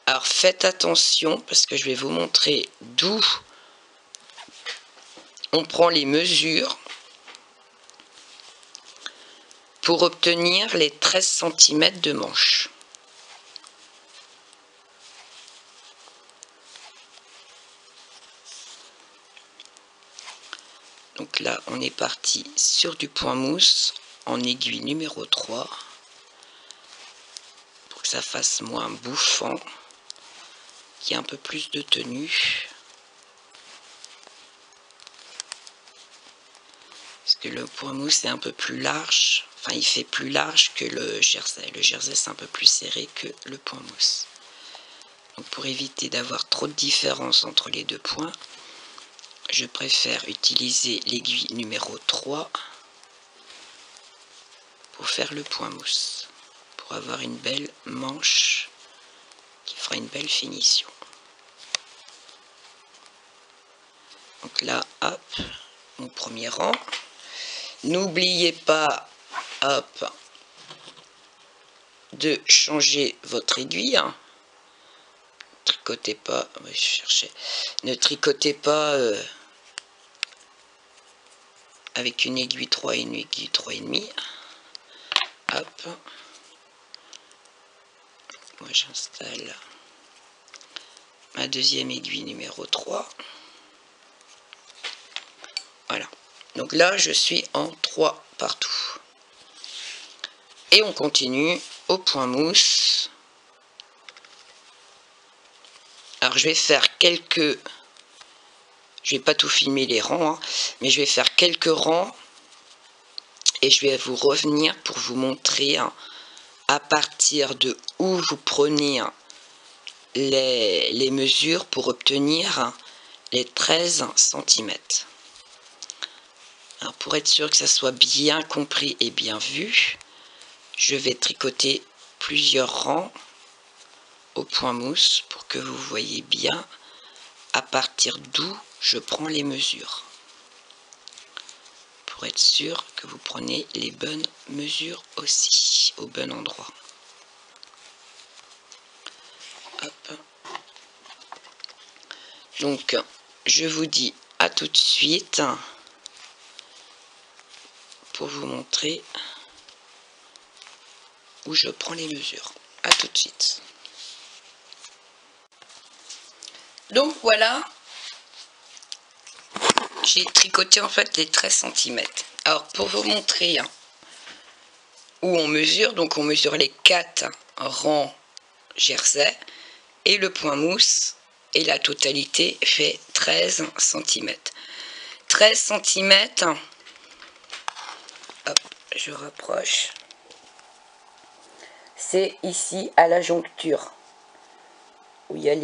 Alors faites attention parce que je vais vous montrer d'où on prend les mesures pour obtenir les 13 cm de manche. Donc là, on est parti sur du point mousse en aiguille numéro 3 pour que ça fasse moins bouffant, qu'il y ait un peu plus de tenue. Parce que le point mousse est un peu plus large, enfin il fait plus large que le jersey. Le jersey c'est un peu plus serré que le point mousse. Donc pour éviter d'avoir trop de différence entre les deux points, je préfère utiliser l'aiguille numéro 3 pour faire le point mousse, pour avoir une belle manche qui fera une belle finition. Donc là, hop, mon premier rang. N'oubliez pas, hop, de changer votre aiguille. Tricotez pas, je cherchais, ne tricotez pas avec une aiguille 3 et une aiguille 3,5. Hop, moi j'installe ma deuxième aiguille numéro 3. Voilà, donc là je suis en 3 partout. Et on continue au point mousse. Alors je vais faire quelques... Je vais pas tout filmer les rangs, hein, mais je vais faire quelques rangs et je vais vous revenir pour vous montrer à partir de où vous prenez les mesures pour obtenir les 13 cm. Alors pour être sûr que ça soit bien compris et bien vu, je vais tricoter plusieurs rangs au point mousse pour que vous voyez bien à partir d'où je prends les mesures. Pour être sûr que vous prenez les bonnes mesures aussi, au bon endroit. Hop. Donc, je vous dis à tout de suite pour vous montrer où je prends les mesures. À tout de suite. Donc voilà, j'ai tricoté en fait les 13 cm. Alors pour vous montrer où on mesure, donc on mesure les 4 rangs jersey et le point mousse et la totalité fait 13 cm. 13 cm, hop, je rapproche, c'est ici à la joncture où il y a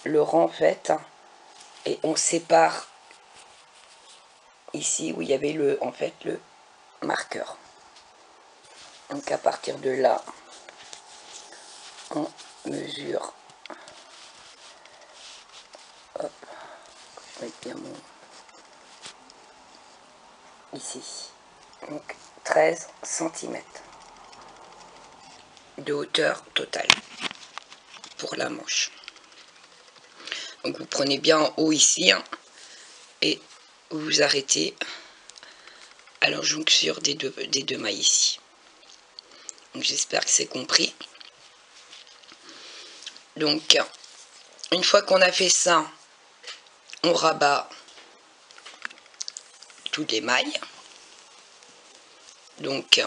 le rang en fait, et on sépare ici où il y avait le marqueur. Donc à partir de là, on mesure. Hop, je vais mettre bien mon ici. Donc 13 cm de hauteur totale pour la manche. Donc vous prenez bien en haut ici et vous vous arrêtez à la joncture des deux mailles ici. Donc j'espère que c'est compris. Donc une fois qu'on a fait ça, on rabat toutes les mailles. Donc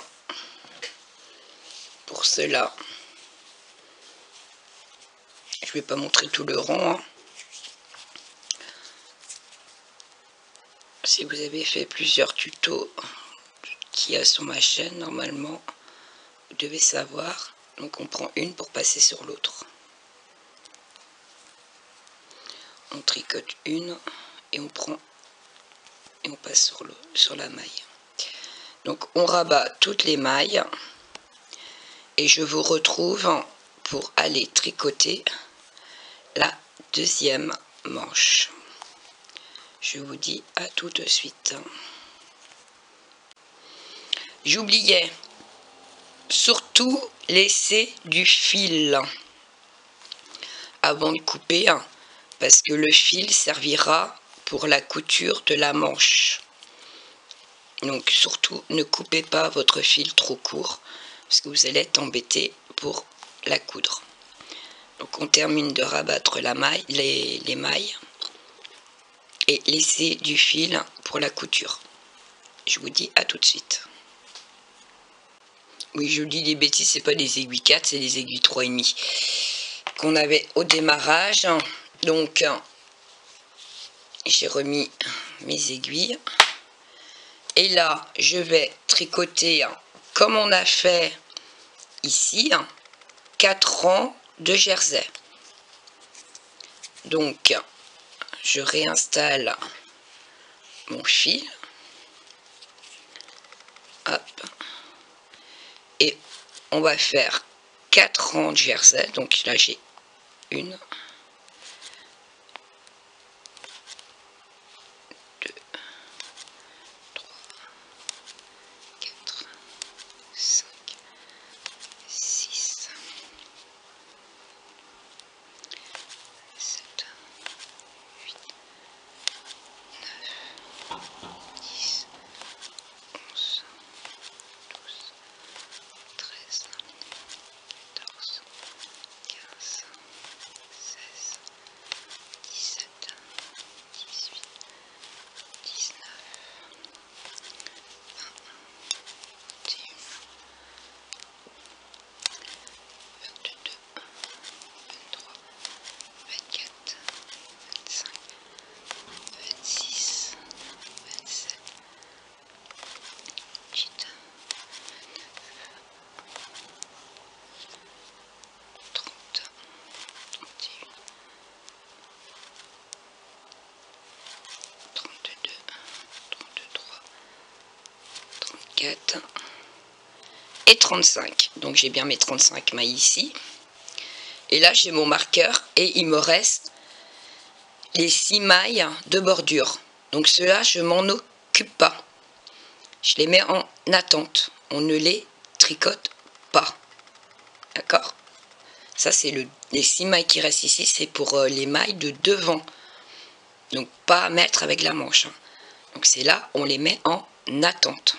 pour cela, je vais pas montrer tout le rang, hein. si vous avez fait plusieurs tutos qu'il y a sur ma chaîne, normalement, vous devez savoir. Donc on prend une pour passer sur l'autre. On tricote une et on prend et on passe sur la maille. Donc on rabat toutes les mailles et je vous retrouve pour aller tricoter la deuxième manche. Je vous dis à tout de suite. J'oubliais surtout laisser du fil avant de couper, parce que le fil servira pour la couture de la manche. Donc surtout ne coupez pas votre fil trop court, parce que vous allez être embêté pour la coudre. Donc on termine de rabattre la maille, les mailles et laisser du fil pour la couture. Je vous dis à tout de suite. Oui, je dis des bêtises, c'est pas des aiguilles 4, c'est des aiguilles 3,5 qu'on avait au démarrage. Donc j'ai remis mes aiguilles et là je vais tricoter comme on a fait ici 4 rangs de jersey. Donc je réinstalle mon fil, hop, et on va faire 4 rangs de jersey. Donc là j'ai 1, 2, 3, 4, 5, 6, 7, 8, 9, 10, 11, 12, 13, 14, 15, 16, 17, 18, 19, 21, 22, 23, 24, 25, 26, 27, 28, 30, 31, 32, 33, 34 et 35. Donc j'ai bien mes 35 mailles ici. Et là j'ai mon marqueur et il me reste les 6 mailles de bordure. Donc ceux-là je m'en occupe pas. Je les mets en attente. On ne les tricote pas. D'accord? Ça c'est les 6 mailles qui restent ici, c'est pour les mailles de devant. Donc pas à mettre avec la manche. Donc c'est là, on les met en attente.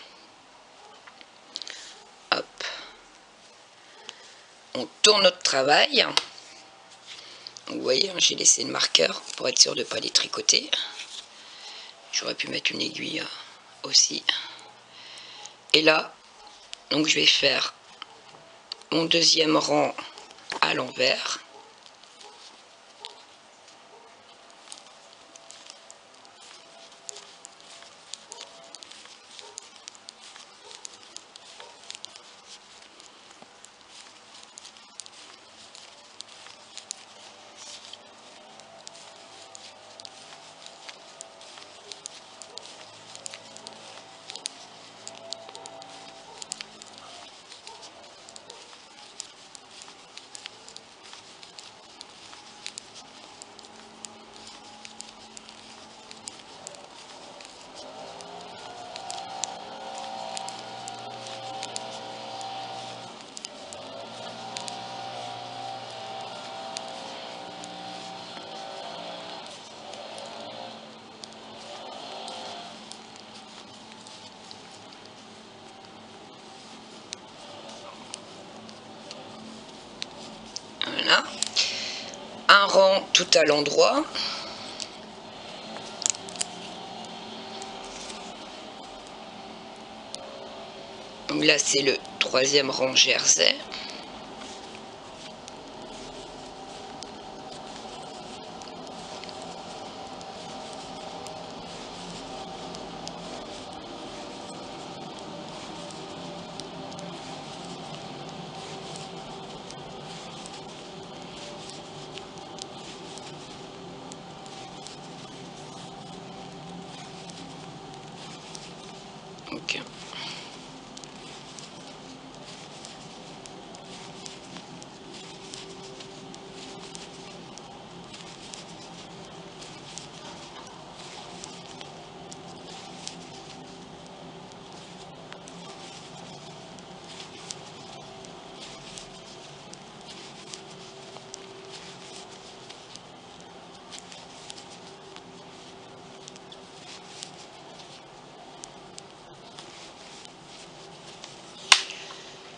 Hop. On tourne notre travail. Vous voyez, j'ai laissé le marqueur pour être sûr de ne pas les tricoter. J'aurais pu mettre une aiguille aussi. Et là, donc je vais faire mon deuxième rang à l'envers. Voilà. Un rang tout à l'endroit. Donc là c'est le troisième rang jersey. Donc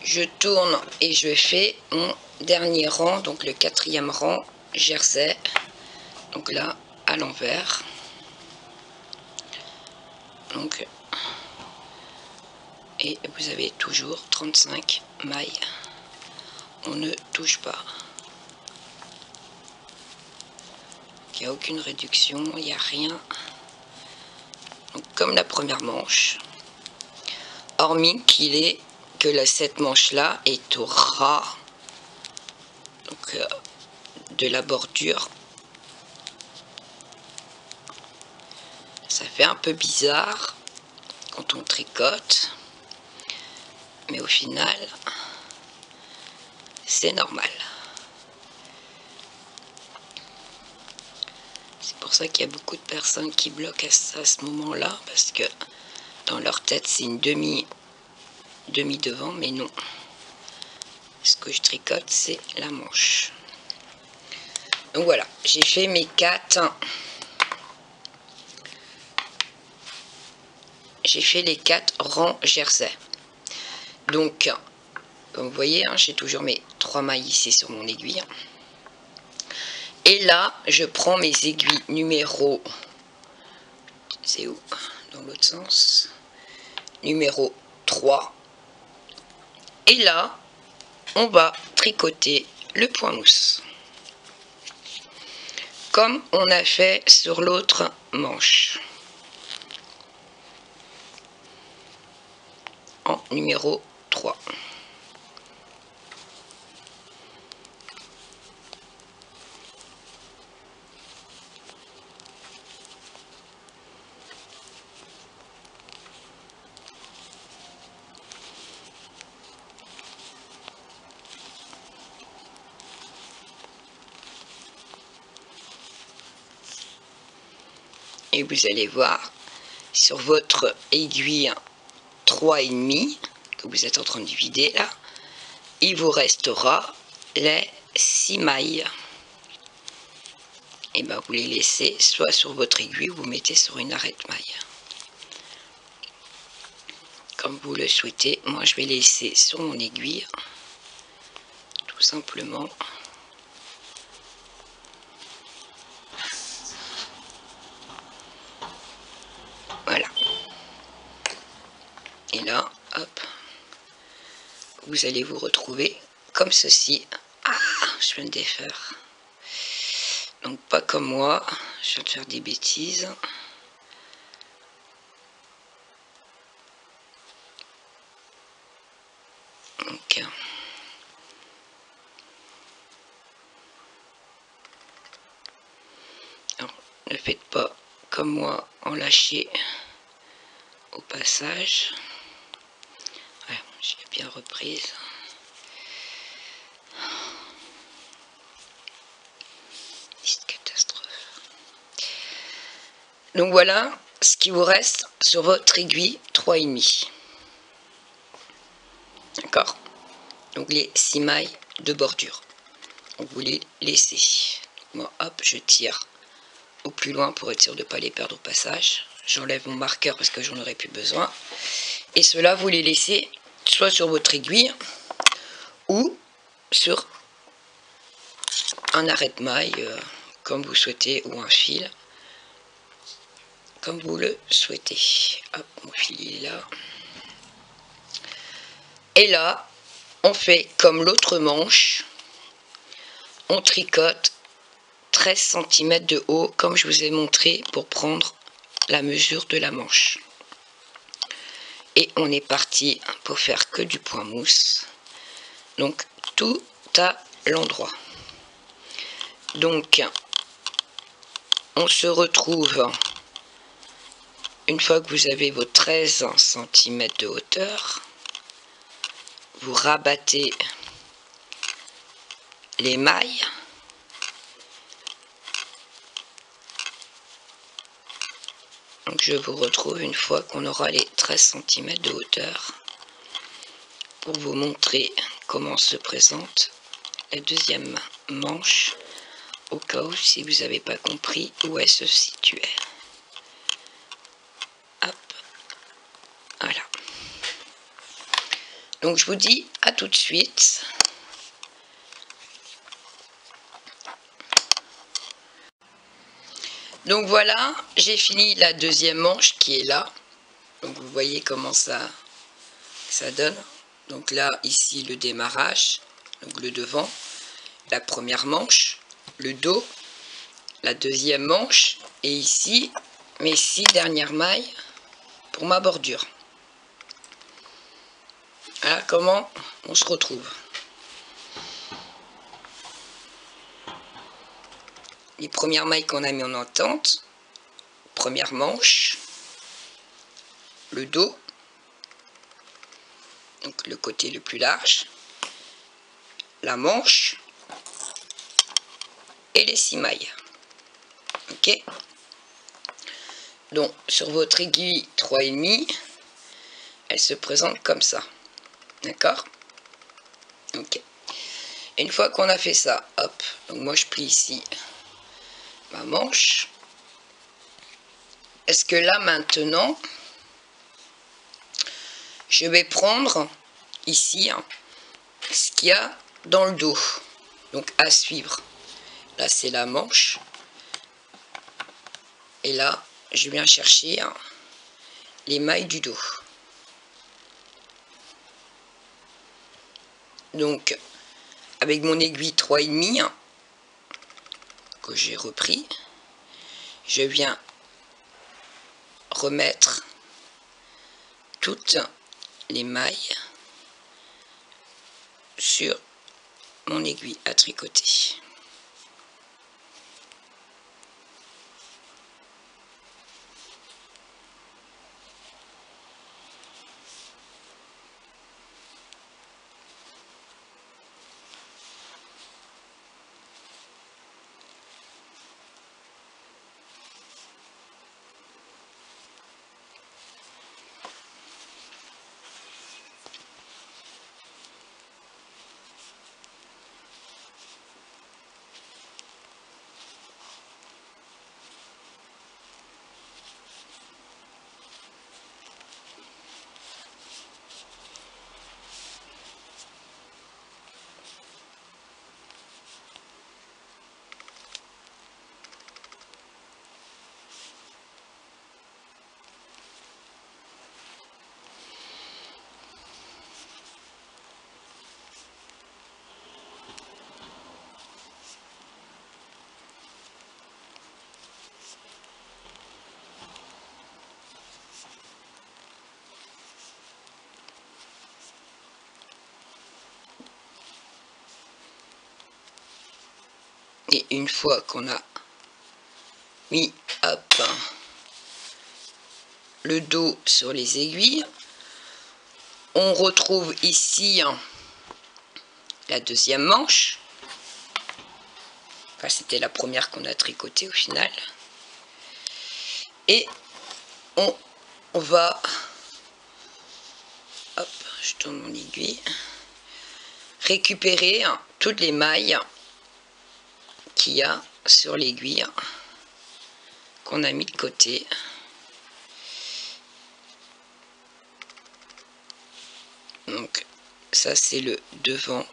je tourne et je fais mon dernier rang, donc le 4e rang jersey, donc là à l'envers. Donc, et vous avez toujours 35 mailles, on ne touche pas, il n'y a aucune réduction, il n'y a rien. Donc, comme la première manche, hormis que cette manche là est au ras donc, de la bordure. Ça fait un peu bizarre quand on tricote, mais au final c'est normal. C'est pour ça qu'il y a beaucoup de personnes qui bloquent à ce moment là, parce que dans leur tête c'est une demi devant, mais non, ce que je tricote c'est la manche. Donc voilà, j'ai fait mes 4, j'ai fait les 4 rangs jersey. Donc comme vous voyez, hein, j'ai toujours mes 3 mailles ici sur mon aiguille, et là je prends mes aiguilles numéro, c'est où, dans l'autre sens, numéro 3, et là on va tricoter le point mousse comme on a fait sur l'autre manche en numéro 3. Et vous allez voir sur votre aiguille 3,5 que vous êtes en train de vider là, il vous restera les 6 mailles. Et ben vous les laissez soit sur votre aiguille ou vous mettez sur une arête maille, comme vous le souhaitez. Moi je vais laisser sur mon aiguille tout simplement. Voilà. Et là, hop, vous allez vous retrouver comme ceci. Ah, je viens de défaire. Donc pas comme moi, je viens de faire des bêtises. Donc, alors, ne faites pas comme moi en lâcher au passage. Ouais, j'ai bien reprise. Catastrophe. Donc voilà ce qui vous reste sur votre aiguille 3,5. D'accord? Donc les 6 mailles de bordure. Donc vous les laissez. Moi, hop, je tire au plus loin pour être sûr de ne pas les perdre au passage. J'enlève mon marqueur parce que j'en aurai plus besoin. Et cela, vous les laissez soit sur votre aiguille ou sur un arrête-maille, comme vous souhaitez, ou un fil, comme vous le souhaitez. Hop, mon fil il est là. Et là, on fait comme l'autre manche, on tricote 13 cm de haut, comme je vous ai montré, pour prendre la mesure de la manche. Et on est parti pour faire que du point mousse. Donc, tout à l'endroit. Donc, on se retrouve une fois que vous avez vos 13 cm de hauteur, vous rabattez les mailles donc je vous retrouve une fois qu'on aura les 13 cm de hauteur pour vous montrer comment se présente la deuxième manche au cas où si vous n'avez pas compris où elle se situait. Hop, voilà. Donc je vous dis à tout de suite. Donc voilà, j'ai fini la deuxième manche qui est là. Donc vous voyez comment ça donne. Donc là, ici, le démarrage, donc le devant, la première manche, le dos, la deuxième manche, et ici, mes 6 dernières mailles pour ma bordure. Voilà comment on se retrouve. Les premières mailles qu'on a mis en entente, première manche, le dos, donc le côté le plus large, la manche et les 6 mailles. Ok. Donc sur votre aiguille 3,5, elle se présente comme ça. D'accord. Ok. Et une fois qu'on a fait ça, hop, donc moi je plie ici ma manche. Est-ce que là maintenant, je vais prendre ici ce qu'il y a dans le dos, donc à suivre. Là c'est la manche, et là je viens chercher les mailles du dos. Donc avec mon aiguille 3,5 que j'ai repris, je viens remettre toutes les mailles sur mon aiguille à tricoter. Et une fois qu'on a mis hop, le dos sur les aiguilles, on retrouve ici la deuxième manche. Enfin, c'était la première qu'on a tricotée au final. Et on va, hop, je tourne mon aiguille, récupérer toutes les mailles qu'il y a sur l'aiguille qu'on a mis de côté. Donc ça c'est le devant.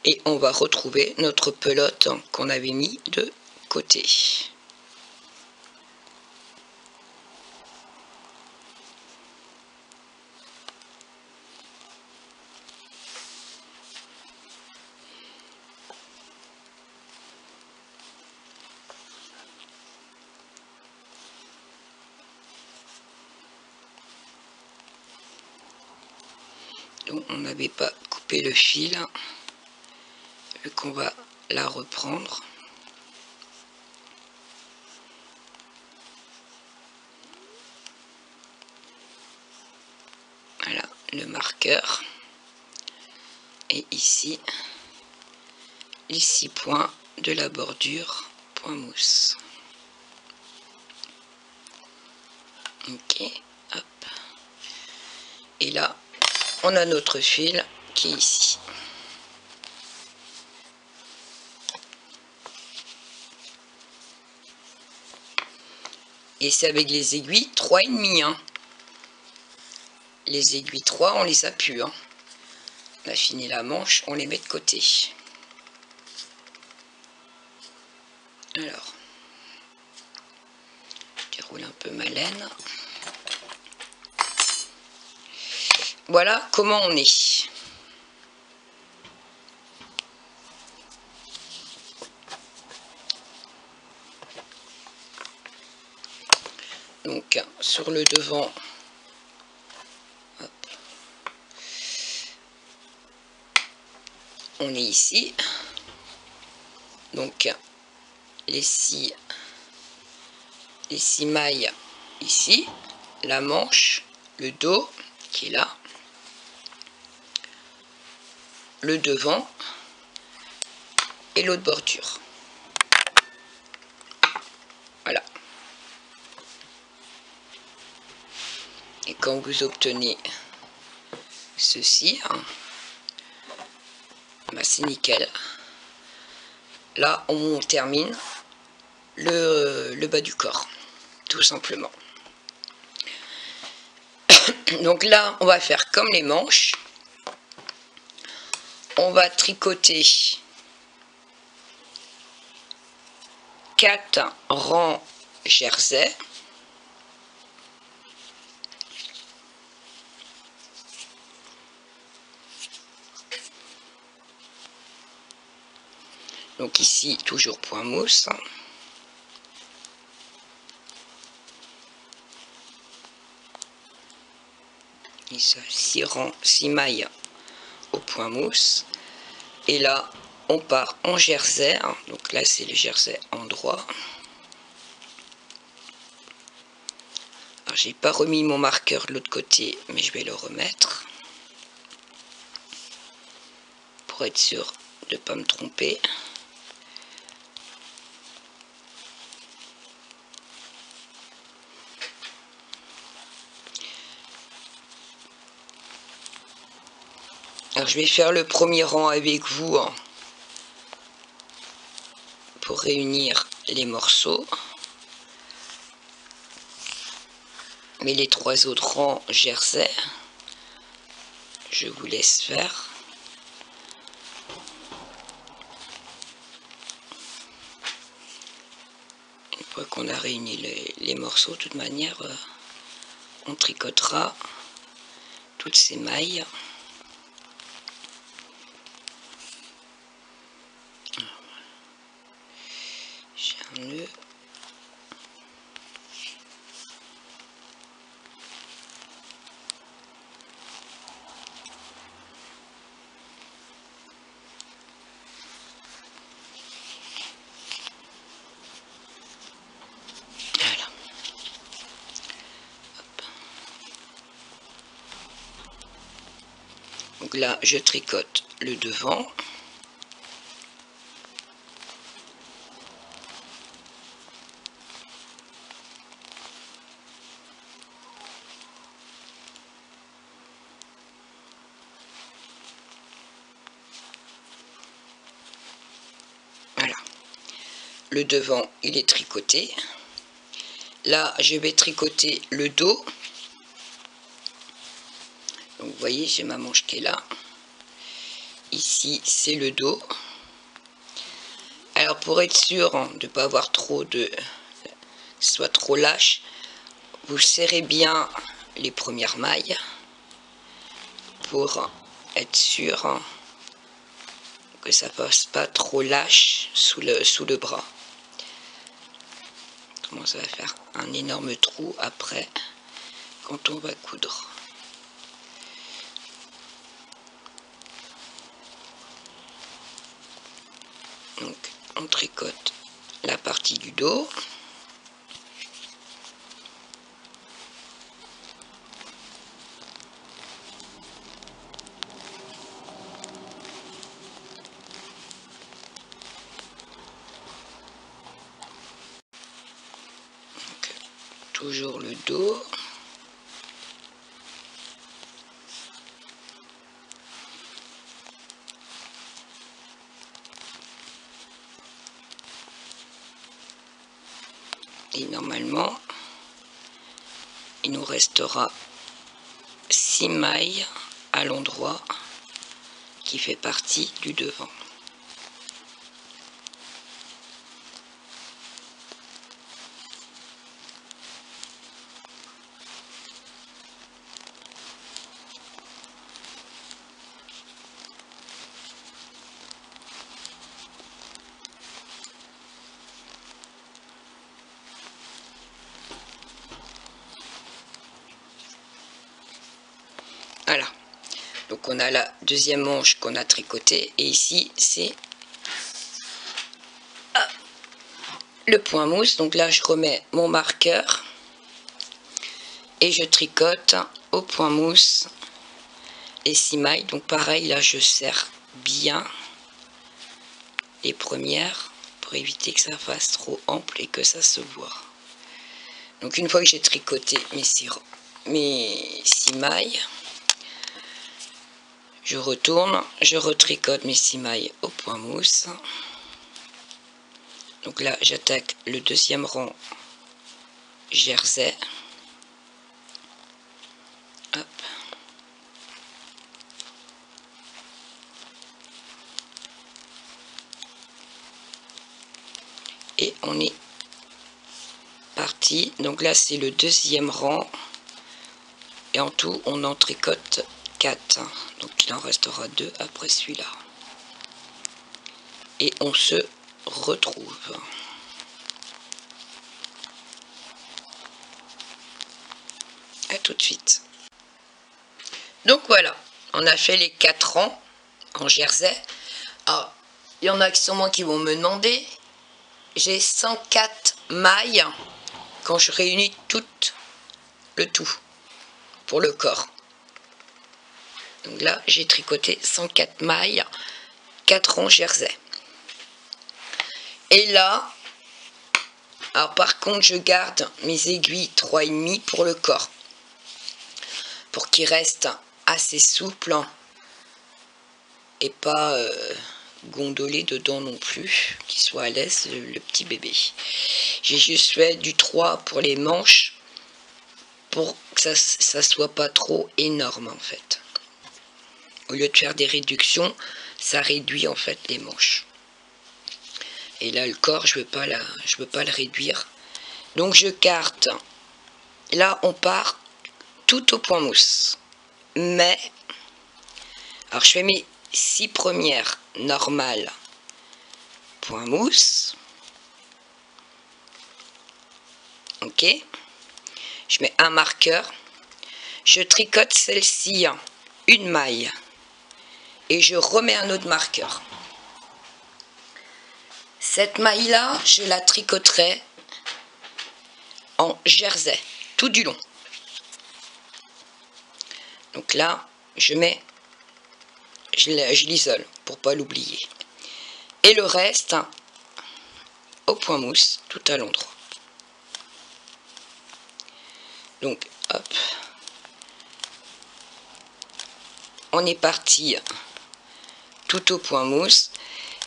Et on va retrouver notre pelote qu'on avait mis de côté. Bon, on n'avait pas coupé le fil, vu qu'on va la reprendre. Voilà le marqueur. Et ici, les 6 points de la bordure point mousse. Ok, hop. Et là, on a notre fil qui est ici. Et c'est avec les aiguilles 3,5. Hein. Les aiguilles 3, on les a plus. Hein. On a fini la manche, on les met de côté. Alors, je déroule un peu ma laine. Voilà comment on est. Donc, sur le devant, hop, on est ici. Donc, les 6 mailles ici, la manche, le dos qui est là, le devant et l'autre bordure. Voilà. Et quand vous obtenez ceci, hein, bah c'est nickel. Là, on termine le bas du corps, tout simplement. Donc là, on va faire comme les manches. On va tricoter 4 rangs jersey. Donc ici, toujours point mousse. Ici, 6 rangs, 6 mailles au point mousse. Et là, on part en jersey. Donc là, c'est le jersey en droit. Alors, j'ai pas remis mon marqueur de l'autre côté, mais je vais le remettre. Pour être sûr de ne pas me tromper. Alors, je vais faire le premier rang avec vous hein, pour réunir les morceaux. Mais les 3 autres rangs jersey, je vous laisse faire. Une fois qu'on a réuni les morceaux, de toute manière, on tricotera toutes ces mailles. J'ai un nœud. Voilà. Hop. Donc là, je tricote le devant. Le devant, il est tricoté. Là, je vais tricoter le dos. Donc, vous voyez, j'ai ma manche qui est là. Ici, c'est le dos. Alors, pour être sûr de ne pas avoir trop de... soit trop lâche, vous serrez bien les premières mailles pour être sûr que ça passe pas trop lâche sous le bras. Comment ça va faire un énorme trou après quand on va coudre. on tricote la partie du dos. Donc, toujours le dos. Et normalement, il nous restera 6 mailles à l'endroit qui fait partie du devant. Voilà, donc on a la deuxième manche qu'on a tricotée et ici c'est le point mousse. Donc là je remets mon marqueur et je tricote au point mousse les 6 mailles. Donc pareil, là je serre bien les premières pour éviter que ça fasse trop ample et que ça se voit. Donc une fois que j'ai tricoté mes 6 mailles, je retourne, je retricote mes 6 mailles au point mousse. Donc là, j'attaque le deuxième rang jersey. Hop. Et on est parti. Donc là, c'est le deuxième rang. Et en tout, on en tricote 4. Donc il en restera 2 après celui-là. Et on se retrouve. À tout de suite. Donc voilà, on a fait les 4 rangs en jersey. Alors, il y en a sûrement qui vont me demander, j'ai 104 mailles quand je réunis tout le tout pour le corps. Donc là, j'ai tricoté 104 mailles, 4 rangs jersey. Et là, alors par contre, je garde mes aiguilles 3,5 pour le corps, pour qu'il reste assez souple et pas gondolé dedans non plus, qu'il soit à l'aise le petit bébé. J'ai juste fait du 3 pour les manches pour que ça soit pas trop énorme en fait. Au lieu de faire des réductions, ça réduit en fait les manches. Et là le corps, je veux pas le réduire. Donc je carte. Là on part tout au point mousse. Mais alors je fais mes 6 premières normales point mousse. Ok. Je mets un marqueur. Je tricote celle-ci une maille. Et je remets un autre marqueur. Cette maille là, je la tricoterai en jersey tout du long. Donc là, je l'isole pour pas l'oublier. Et le reste au point mousse tout à l'endroit. Donc hop, on est parti tout au point mousse.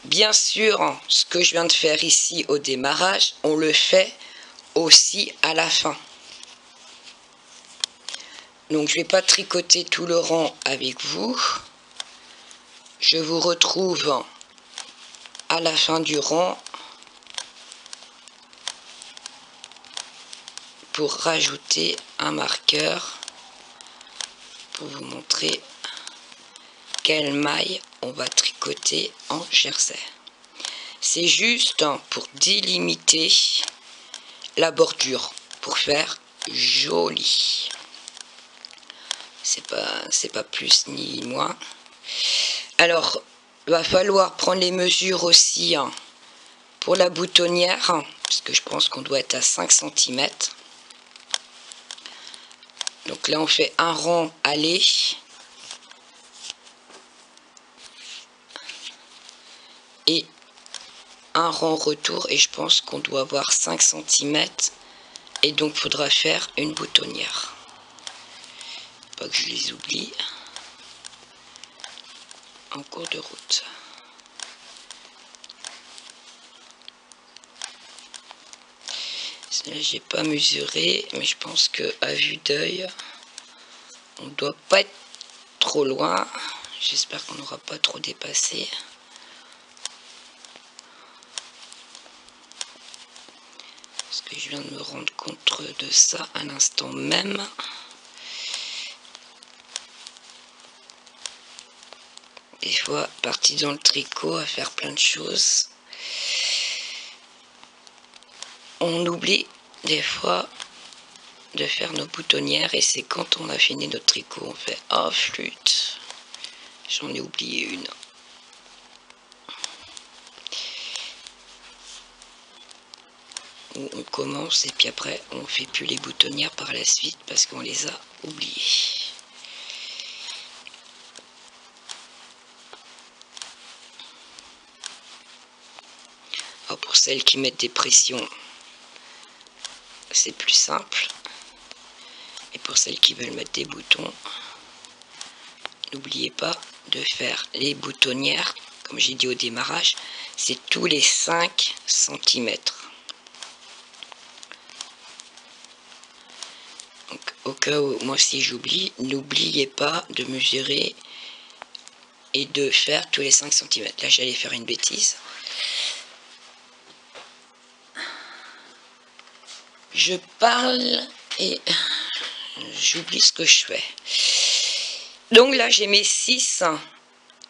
Bien sûr, ce que je viens de faire ici au démarrage, on le fait aussi à la fin. Donc je ne vais pas tricoter tout le rang avec vous. Je vous retrouve à la fin du rang pour rajouter un marqueur pour vous montrer quelle maille on va tricoter en jersey. C'est juste pour délimiter la bordure, pour faire joli. C'est pas plus ni moins. Alors, il va falloir prendre les mesures aussi Pour la boutonnière, puisque je pense qu'on doit être à 5 cm. Donc là on fait un rang aller. Et un rang retour, et je pense qu'on doit avoir 5 cm. Et donc il faudra faire une boutonnière. Pas que je les oublie. En cours de route. Là j'ai pas mesuré, mais je pense que à vue d'œil on doit pas être trop loin. J'espère qu'on n'aura pas trop dépassé. Parce que je viens de me rendre compte de ça à l'instant même. Des fois, parti dans le tricot à faire plein de choses. On oublie des fois de faire nos boutonnières, et c'est quand on a fini notre tricot, on fait « Oh flûte, j'en ai oublié une ». On commence et puis après on fait plus les boutonnières par la suite parce qu'on les a oubliées. Alors pour celles qui mettent des pressions, c'est plus simple. Et pour celles qui veulent mettre des boutons, n'oubliez pas de faire les boutonnières, comme j'ai dit au démarrage, c'est tous les 5 cm. Donc, au cas où, moi si j'oublie, n'oubliez pas de mesurer et de faire tous les 5 cm. Là j'allais faire une bêtise. Je parle et j'oublie ce que je fais. Donc là j'ai mes 6.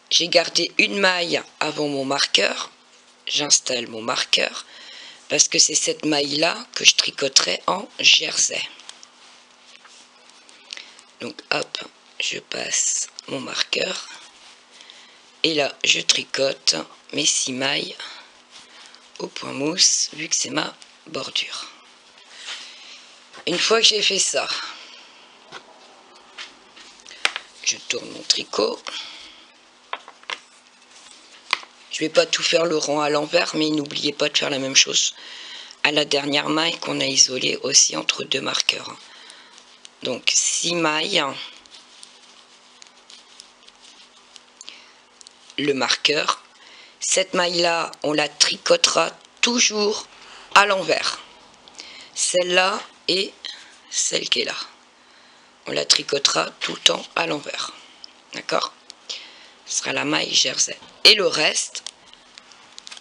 J'ai gardé une maille avant mon marqueur. J'installe mon marqueur parce que c'est cette maille là que je tricoterai en jersey. Donc hop, je passe mon marqueur et là je tricote mes 6 mailles au point mousse vu que c'est ma bordure. Une fois que j'ai fait ça, je tourne mon tricot. Je vais pas tout faire le rang à l'envers, mais n'oubliez pas de faire la même chose à la dernière maille qu'on a isolée aussi entre deux marqueurs. Donc 6 mailles, le marqueur. Cette maille là on la tricotera toujours à l'envers, celle-là et celle qui est là, on la tricotera tout le temps à l'envers, d'accord? Ce sera la maille jersey, et le reste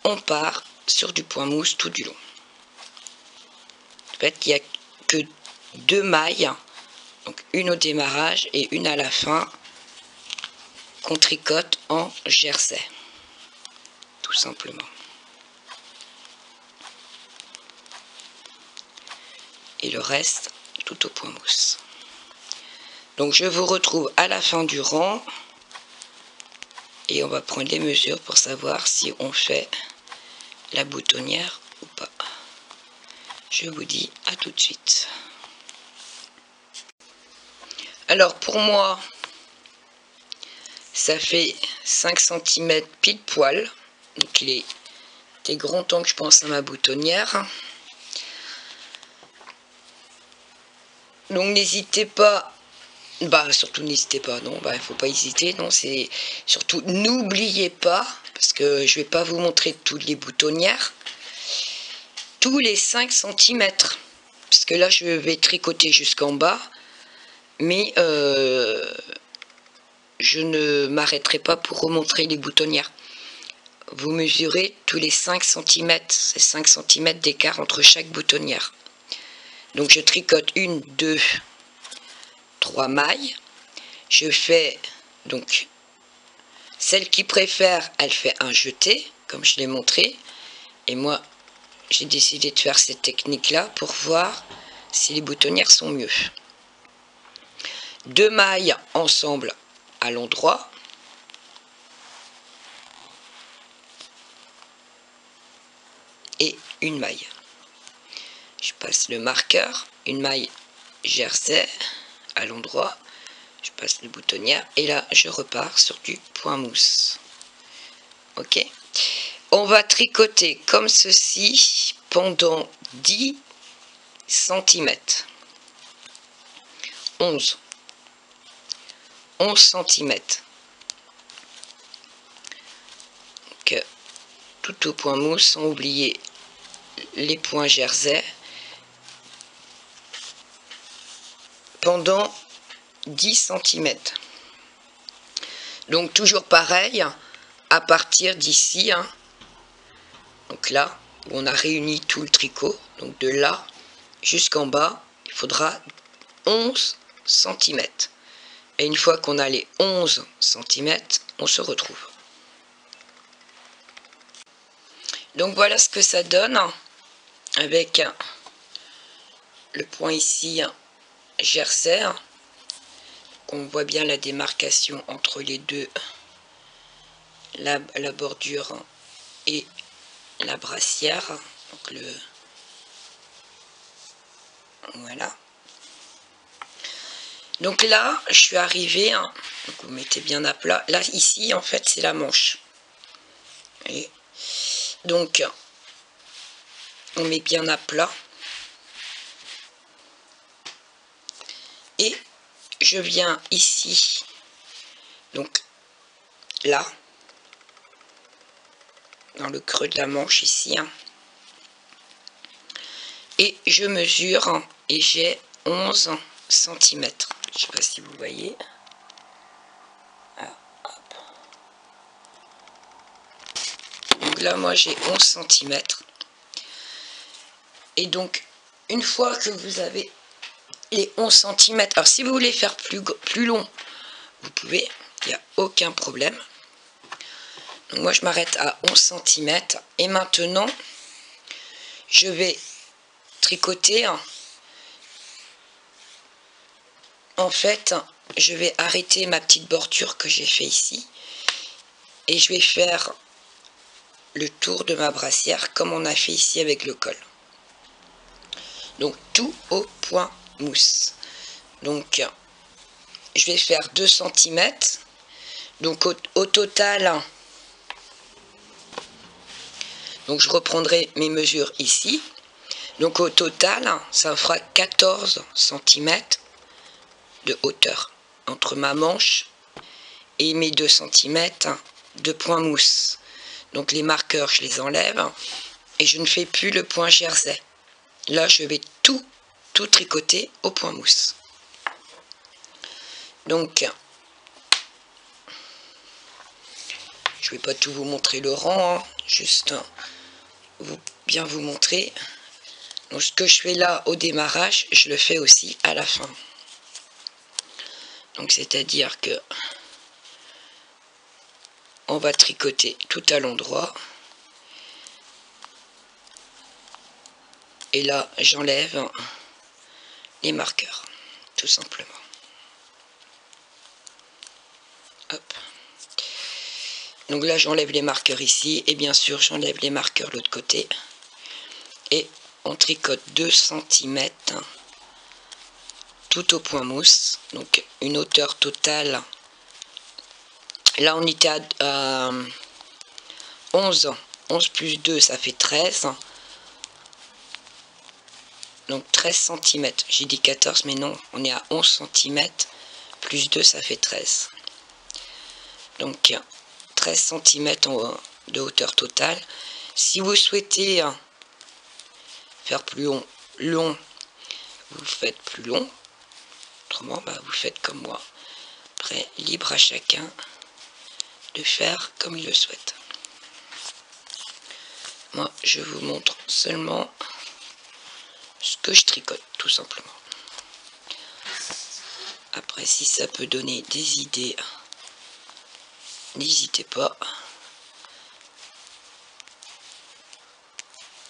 on part sur du point mousse tout du long. En fait il n'y a que 2 mailles, donc une au démarrage et une à la fin, qu'on tricote en jersey, tout simplement. Et le reste tout au point mousse. Donc je vous retrouve à la fin du rang et on va prendre les mesures pour savoir si on fait la boutonnière ou pas. Je vous dis à tout de suite. Alors pour moi, ça fait 5 cm pile poil. Donc il était grand temps que je pense à ma boutonnière. Donc n'hésitez pas, surtout n'hésitez pas, non, il faut pas hésiter, non, c'est surtout n'oubliez pas, parce que je vais pas vous montrer toutes les boutonnières, tous les 5 cm, parce que là je vais tricoter jusqu'en bas, mais je ne m'arrêterai pas pour remontrer les boutonnières. Vous mesurez tous les 5 cm, c'est 5 cm d'écart entre chaque boutonnière. Donc je tricote 1, 2, 3 mailles. Je fais donc celle qui préfère, elle fait un jeté, comme je l'ai montré. Et moi, j'ai décidé de faire cette technique-là pour voir si les boutonnières sont mieux. 2 mailles ensemble à l'endroit. et une maille. Je passe le marqueur, une maille jersey à l'endroit, je passe le boutonnière et là je repars sur du point mousse. Ok, on va tricoter comme ceci pendant 10 cm, 11 cm, donc tout au point mousse sans oublier les points jersey pendant 10 cm. Donc toujours pareil à partir d'ici, hein, donc là où on a réuni tout le tricot, donc de là jusqu'en bas il faudra 11 cm. Et une fois qu'on a les 11 cm, on se retrouve. Donc voilà ce que ça donne avec le point ici jersey. On voit bien la démarcation entre les deux, la bordure et la brassière. Donc voilà. Donc là, je suis arrivée, donc vous mettez bien à plat. Là, ici, en fait, c'est la manche. Et donc, on met bien à plat. Et je viens ici, donc là, dans le creux de la manche ici, hein, et je mesure et j'ai 11 cm. Je ne sais pas si vous voyez. Ah, hop. Donc là, moi, j'ai 11 cm. Et donc, une fois que vous avez les 11 cm, alors si vous voulez faire plus long, vous pouvez, il n'y a aucun problème. Donc moi, je m'arrête à 11 cm. Et maintenant, je vais tricoter. En fait, je vais arrêter ma petite bordure que j'ai fait ici. Et je vais faire le tour de ma brassière comme on a fait ici avec le col. Donc tout au point mousse. Donc je vais faire 2 cm. Donc au total, donc je reprendrai mes mesures ici. Donc au total, ça fera 14 cm de hauteur entre ma manche et mes 2 cm de point mousse. Donc les marqueurs, je les enlève et je ne fais plus le point jersey. Là, je vais tout tricoter au point mousse. Donc, je ne vais pas tout vous montrer le rang, hein, juste bien vous montrer. Donc, ce que je fais là au démarrage, je le fais aussi à la fin. Donc, c'est-à-dire que on va tricoter tout à l'endroit. Et là, j'enlève les marqueurs, tout simplement. Hop. Donc là, j'enlève les marqueurs ici. Et bien sûr, j'enlève les marqueurs de l'autre côté. Et on tricote 2 cm tout au point mousse. Donc une hauteur totale. Là, on était à 11. 11 plus 2, ça fait 13. Donc 13 cm. J'ai dit 14, mais non, on est à 11 cm. Plus 2, ça fait 13. Donc 13 cm de hauteur totale. Si vous souhaitez faire plus long, vous faites plus long. Autrement, vous faites comme moi. Après, libre à chacun de faire comme il le souhaite. Moi, je vous montre seulement ce que je tricote, tout simplement. Après, si ça peut donner des idées, n'hésitez pas.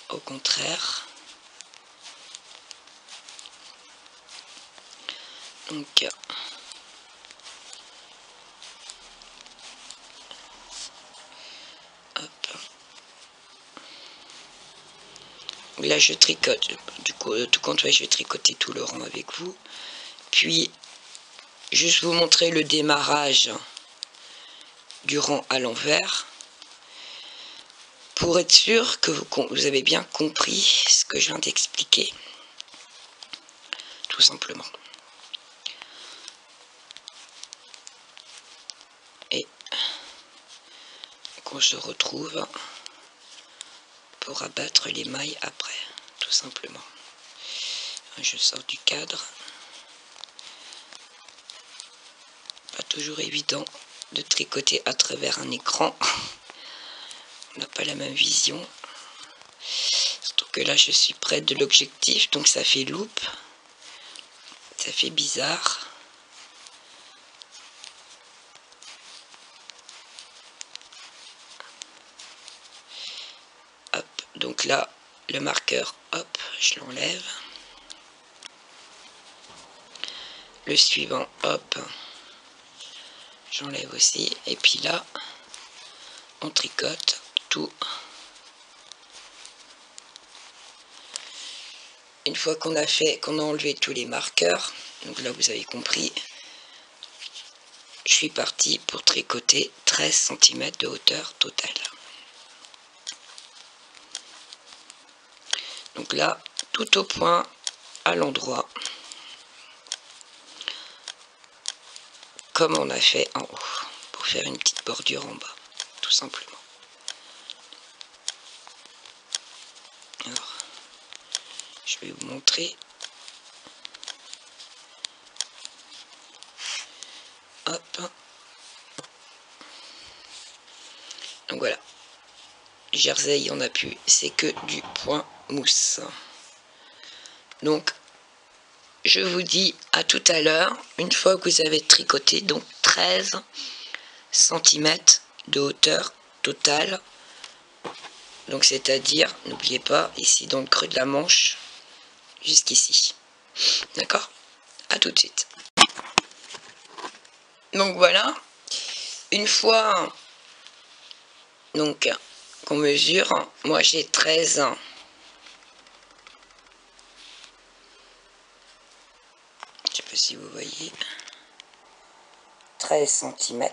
Au contraire. Donc, hop. Là je tricote, du coup tout compte fait je vais tricoter tout le rang avec vous, puis juste vous montrer le démarrage du rang à l'envers pour être sûr que vous avez bien compris ce que je viens d'expliquer, tout simplement. Et qu'on se retrouve pour abattre les mailles après, tout simplement. Je sors du cadre. Pas toujours évident de tricoter à travers un écran. On n'a pas la même vision. Surtout que là je suis près de l'objectif, donc ça fait loupe. Ça fait bizarre. Hop, donc là le marqueur, hop, je l'enlève. Le suivant, hop, j'enlève aussi. Et puis là, on tricote tout. Une fois qu'on a enlevé tous les marqueurs, donc là vous avez compris, je suis parti pour tricoter 13 cm de hauteur totale. Donc là, tout au point, à l'endroit, comme on a fait en haut, pour faire une petite bordure en bas, tout simplement. Alors, je vais vous montrer. Hop. Donc voilà. Jersey, il n'y en a plus, c'est que du point mousse. Donc, je vous dis à tout à l'heure, une fois que vous avez tricoté, donc 13 cm de hauteur totale. Donc, c'est-à-dire, n'oubliez pas, ici dans le creux de la manche, jusqu'ici. D'accord? À tout de suite. Donc voilà, une fois donc qu'on mesure, moi j'ai 13. Je sais pas si vous voyez. 13 cm.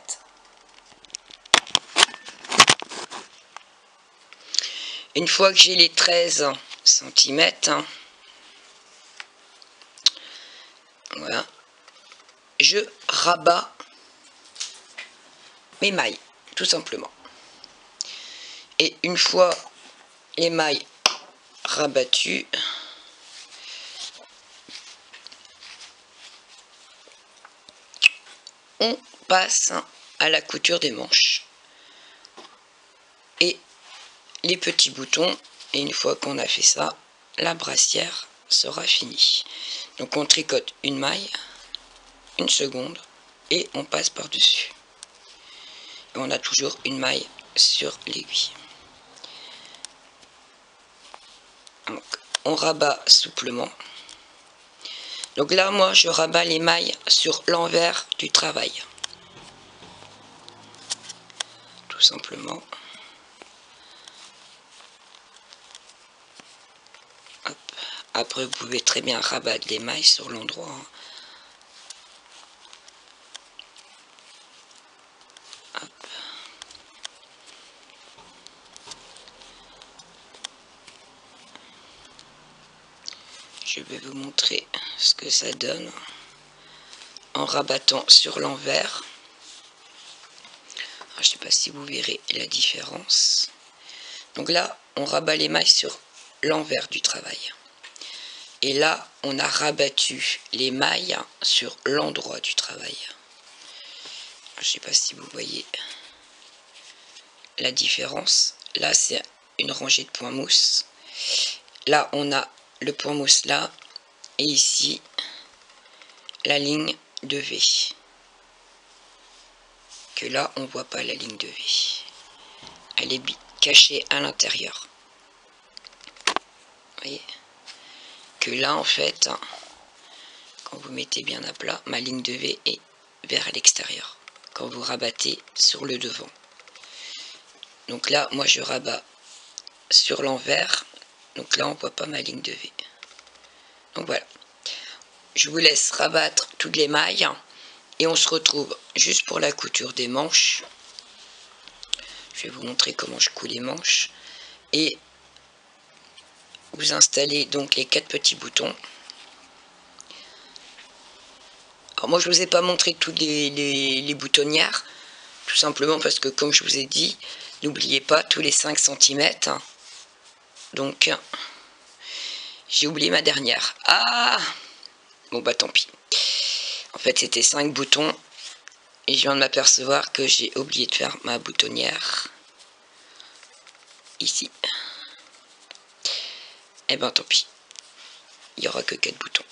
Une fois que j'ai les 13 cm, voilà, je rabats mes mailles, tout simplement. Et une fois les mailles rabattues, on passe à la couture des manches et les petits boutons. Et une fois qu'on a fait ça, la brassière sera finie. Donc on tricote une maille, une seconde, et on passe par dessus. Et on a toujours une maille sur l'aiguille. Donc on rabat souplement. Donc là, moi, je rabats les mailles sur l'envers du travail. Tout simplement. Hop. Après, vous pouvez très bien rabattre les mailles sur l'endroit. Hop. Je vais vous montrer ce que ça donne en rabattant sur l'envers. Je ne sais pas si vous verrez la différence. Donc là, on rabat les mailles sur l'envers du travail. Et là, on a rabattu les mailles sur l'endroit du travail. Je ne sais pas si vous voyez la différence. Là, c'est une rangée de points mousse. Là, on a le point mousse là. Et ici, la ligne de V. Que là, on ne voit pas la ligne de V. Elle est cachée à l'intérieur. Vous voyez? Que là, en fait, quand vous mettez bien à plat, ma ligne de V est vers l'extérieur. Quand vous rabattez sur le devant. Donc là, moi, je rabats sur l'envers. Donc là on voit pas ma ligne de V. Donc voilà. Je vous laisse rabattre toutes les mailles. Et on se retrouve juste pour la couture des manches. Je vais vous montrer comment je couds les manches. Et vous installez donc les 4 petits boutons. Alors moi je vous ai pas montré toutes les boutonnières. Tout simplement parce que comme je vous ai dit, n'oubliez pas tous les 5 cm. Donc j'ai oublié ma dernière. Ah bon bah tant pis. En fait c'était 5 boutons. Et je viens de m'apercevoir que j'ai oublié de faire ma boutonnière. Ici. Et ben tant pis. Il n'y aura que 4 boutons.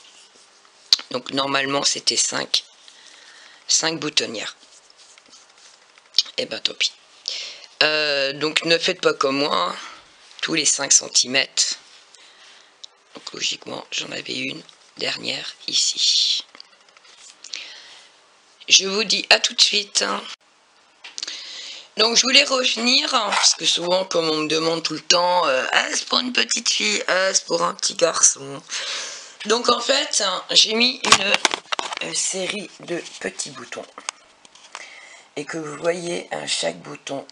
Donc normalement c'était 5 boutonnières. Et ben tant pis. Donc ne faites pas comme moi. Hein. Tous les 5 cm. Donc logiquement j'en avais une dernière ici. Je vous dis à tout de suite. Donc je voulais revenir, parce que souvent comme on me demande tout le temps, ah, c'est pour une petite fille, ah, c'est pour un petit garçon. Donc en fait, j'ai mis une série de petits boutons. Et que vous voyez, chaque bouton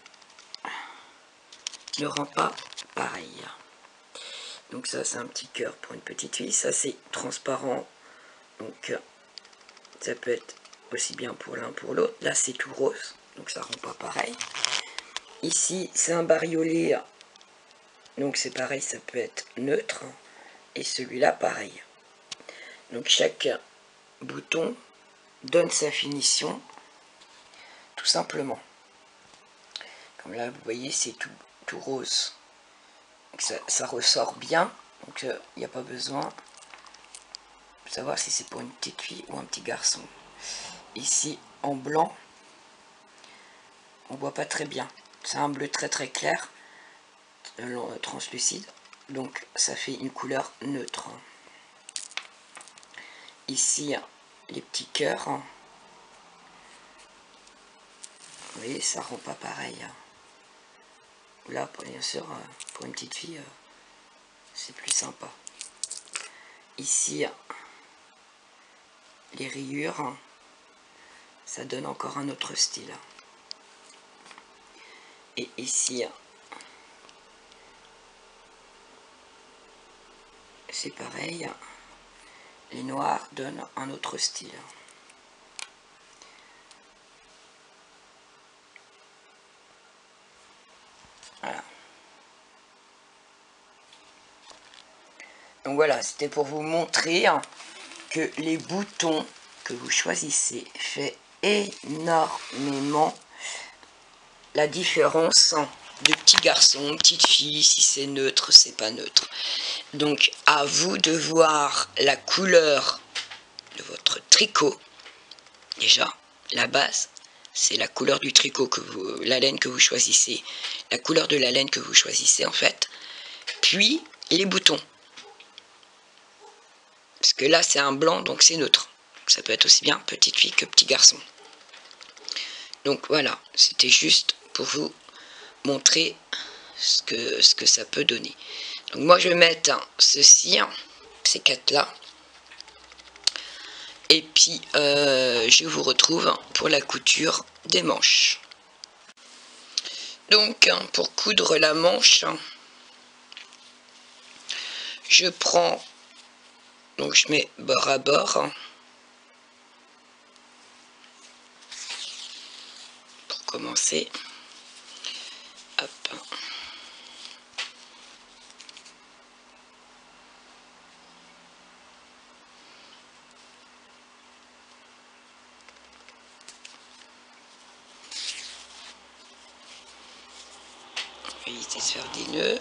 ne rend pas pareil. Donc ça c'est un petit cœur pour une petite fille, ça c'est transparent. Donc ça peut être aussi bien pour l'un pour l'autre. Là c'est tout rose, donc ça rend pas pareil. Ici c'est un bariolé, donc c'est pareil, ça peut être neutre. Et celui-là pareil. Donc chaque bouton donne sa finition, tout simplement. Comme là vous voyez c'est tout rose. Donc ça ressort bien, donc il n'y a pas besoin de savoir si c'est pour une petite fille ou un petit garçon. Ici en blanc, on voit pas très bien. C'est un bleu très très clair, translucide, donc ça fait une couleur neutre. Ici les petits cœurs, vous voyez ça rend pas pareil. Là bien sûr pour une petite fille c'est plus sympa. Ici les rayures, ça donne encore un autre style. Et ici c'est pareil, les noirs donnent un autre style. Voilà. Donc voilà, c'était pour vous montrer que les boutons que vous choisissez fait énormément la différence de petit garçon, petite fille, si c'est neutre, c'est pas neutre. Donc à vous de voir la couleur de votre tricot. Déjà, la base, c'est la couleur du tricot, la laine que vous choisissez, la couleur de la laine que vous choisissez en fait. Puis les boutons. Parce que là c'est un blanc, donc c'est neutre. Donc, ça peut être aussi bien petite fille que petit garçon. Donc voilà, c'était juste pour vous montrer ce que ça peut donner. Donc moi je vais mettre ceci, ces 4 là. Et puis je vous retrouve pour la couture des manches. Donc pour coudre la manche, je prends, donc je mets bord à bord. Pour commencer. Hop. Éviter de se faire des nœuds.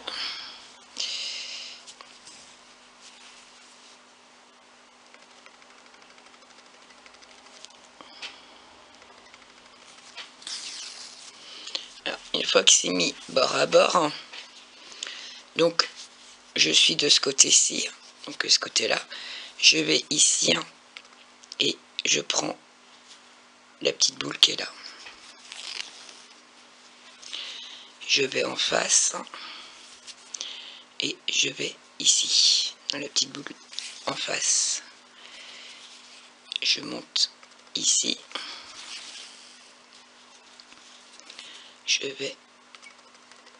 Alors, une fois que c'est mis bord à bord, donc je suis de ce côté-ci, donc de ce côté-là, je vais ici et je prends la petite boule qui est là. Je vais en face et je vais ici, dans la petite boule en face. Je monte ici. Je vais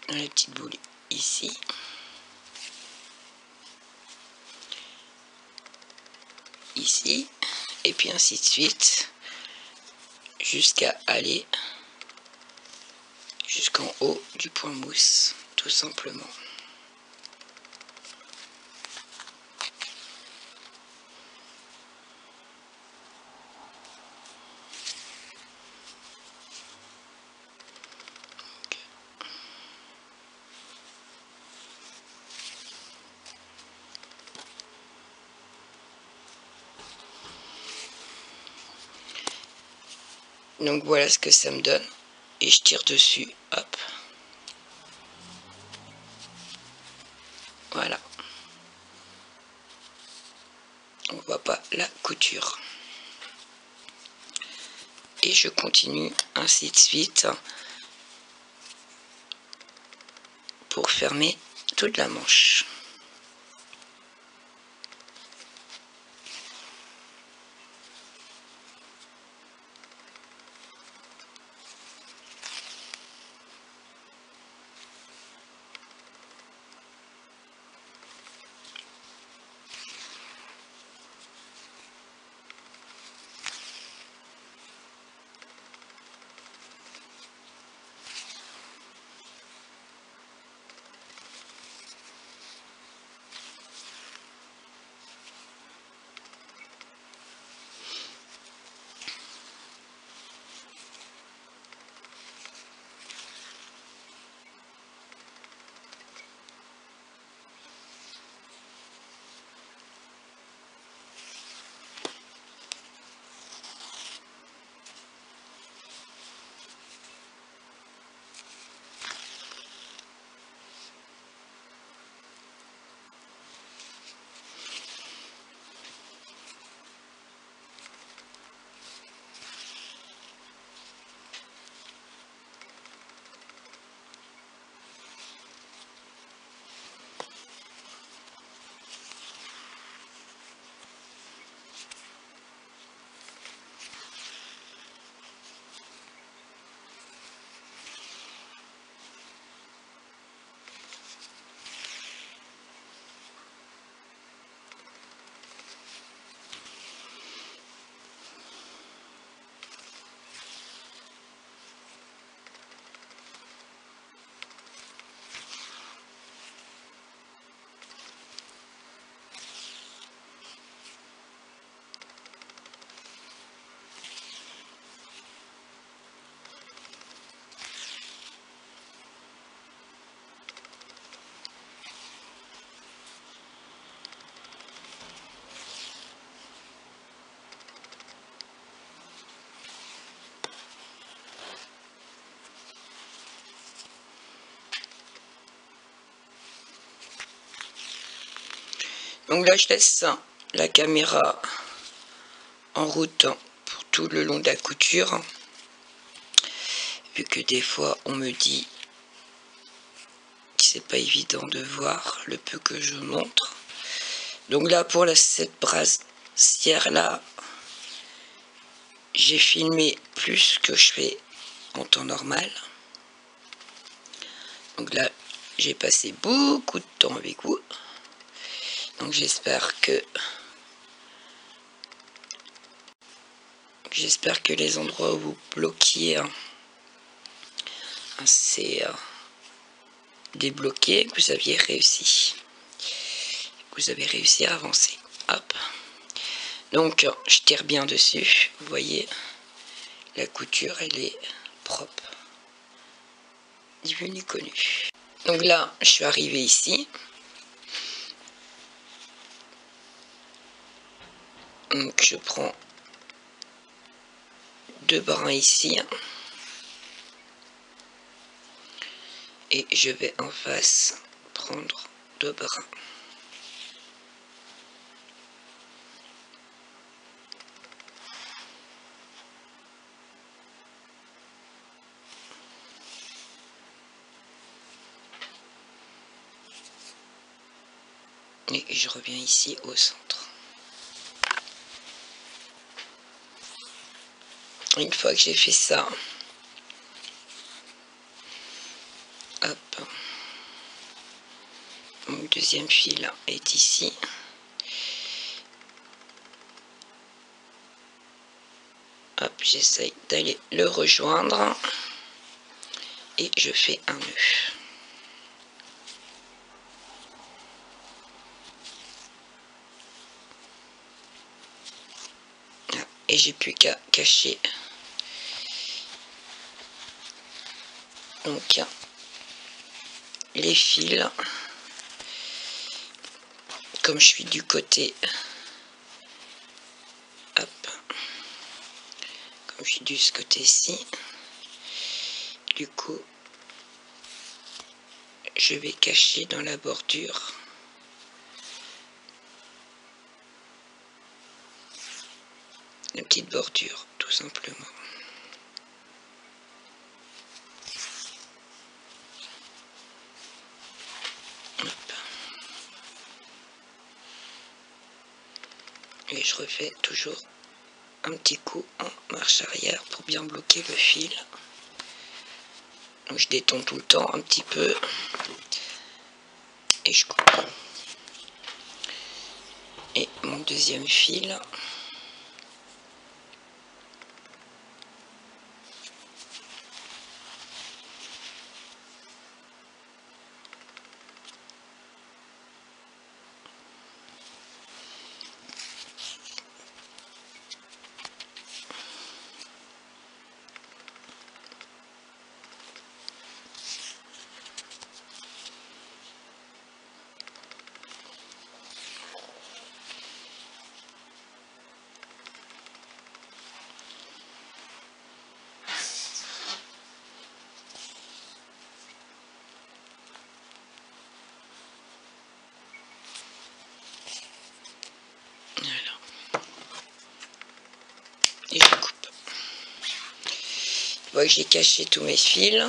dans la petite boule ici. Ici. Et puis ainsi de suite. Jusqu'à aller jusqu'en haut du point mousse, tout simplement. Donc voilà ce que ça me donne. Et je tire dessus, hop. Voilà. On voit pas la couture. Et je continue ainsi de suite pour fermer toute la manche. Donc là, je laisse la caméra en route pour tout le long de la couture, vu que des fois on me dit que c'est pas évident de voir le peu que je montre. Donc là, pour cette brassière là, j'ai filmé plus que je fais en temps normal. Donc là, j'ai passé beaucoup de temps avec vous. Donc j'espère que les endroits où vous bloquiez c'est débloqué, que vous aviez réussi. Vous avez réussi à avancer. Hop. Donc je tire bien dessus. Vous voyez, la couture elle est propre. Ni vu ni connu. Donc là, je suis arrivée ici. Donc je prends 2 brins ici. Et je vais en face prendre 2 brins. Et je reviens ici au centre. Une fois que j'ai fait ça, hop, mon deuxième fil est ici. Hop, j'essaye d'aller le rejoindre et je fais un nœud. Et j'ai plus qu'à cacher donc les fils comme je suis du côté, hop, comme je suis de ce côté-ci, du coup je vais cacher dans la bordure une petite bordure tout simplement. Et je refais toujours un petit coup en marche arrière pour bien bloquer le fil. Donc je détends tout le temps un petit peu et je coupe. Et mon deuxième fil, et je coupe. Je vois que j'ai caché tous mes fils.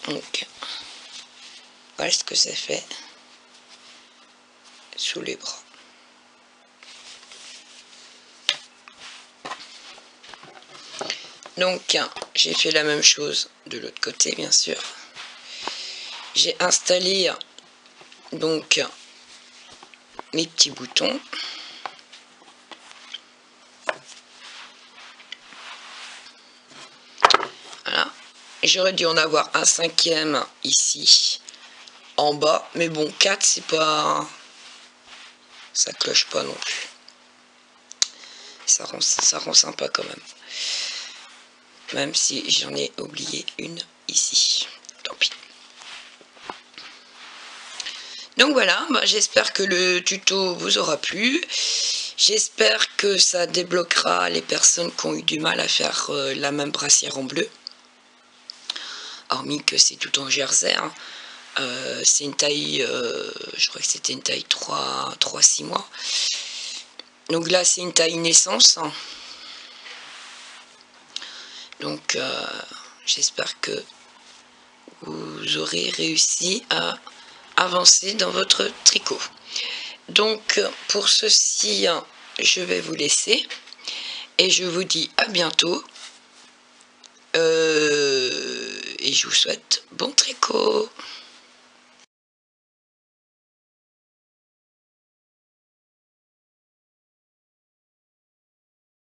Donc voilà ce que ça fait sous les bras. Donc j'ai fait la même chose de l'autre côté bien sûr. J'ai installé donc mes petits boutons. Voilà. J'aurais dû en avoir un cinquième ici en bas, mais bon, 4 c'est pas, ça cloche pas non plus. Ça rend sympa quand même si j'en ai oublié une ici, tant pis. Donc voilà, j'espère que le tuto vous aura plu. J'espère que ça débloquera les personnes qui ont eu du mal à faire la même brassière en bleu. Hormis que c'est tout en jersey. Hein. C'est une taille, je crois que c'était une taille 3-6 mois. Donc là, c'est une taille naissance. Hein. Donc, j'espère que vous aurez réussi à avancer dans votre tricot. Donc, pour ceci, je vais vous laisser. Et je vous dis à bientôt. Et je vous souhaite bon tricot.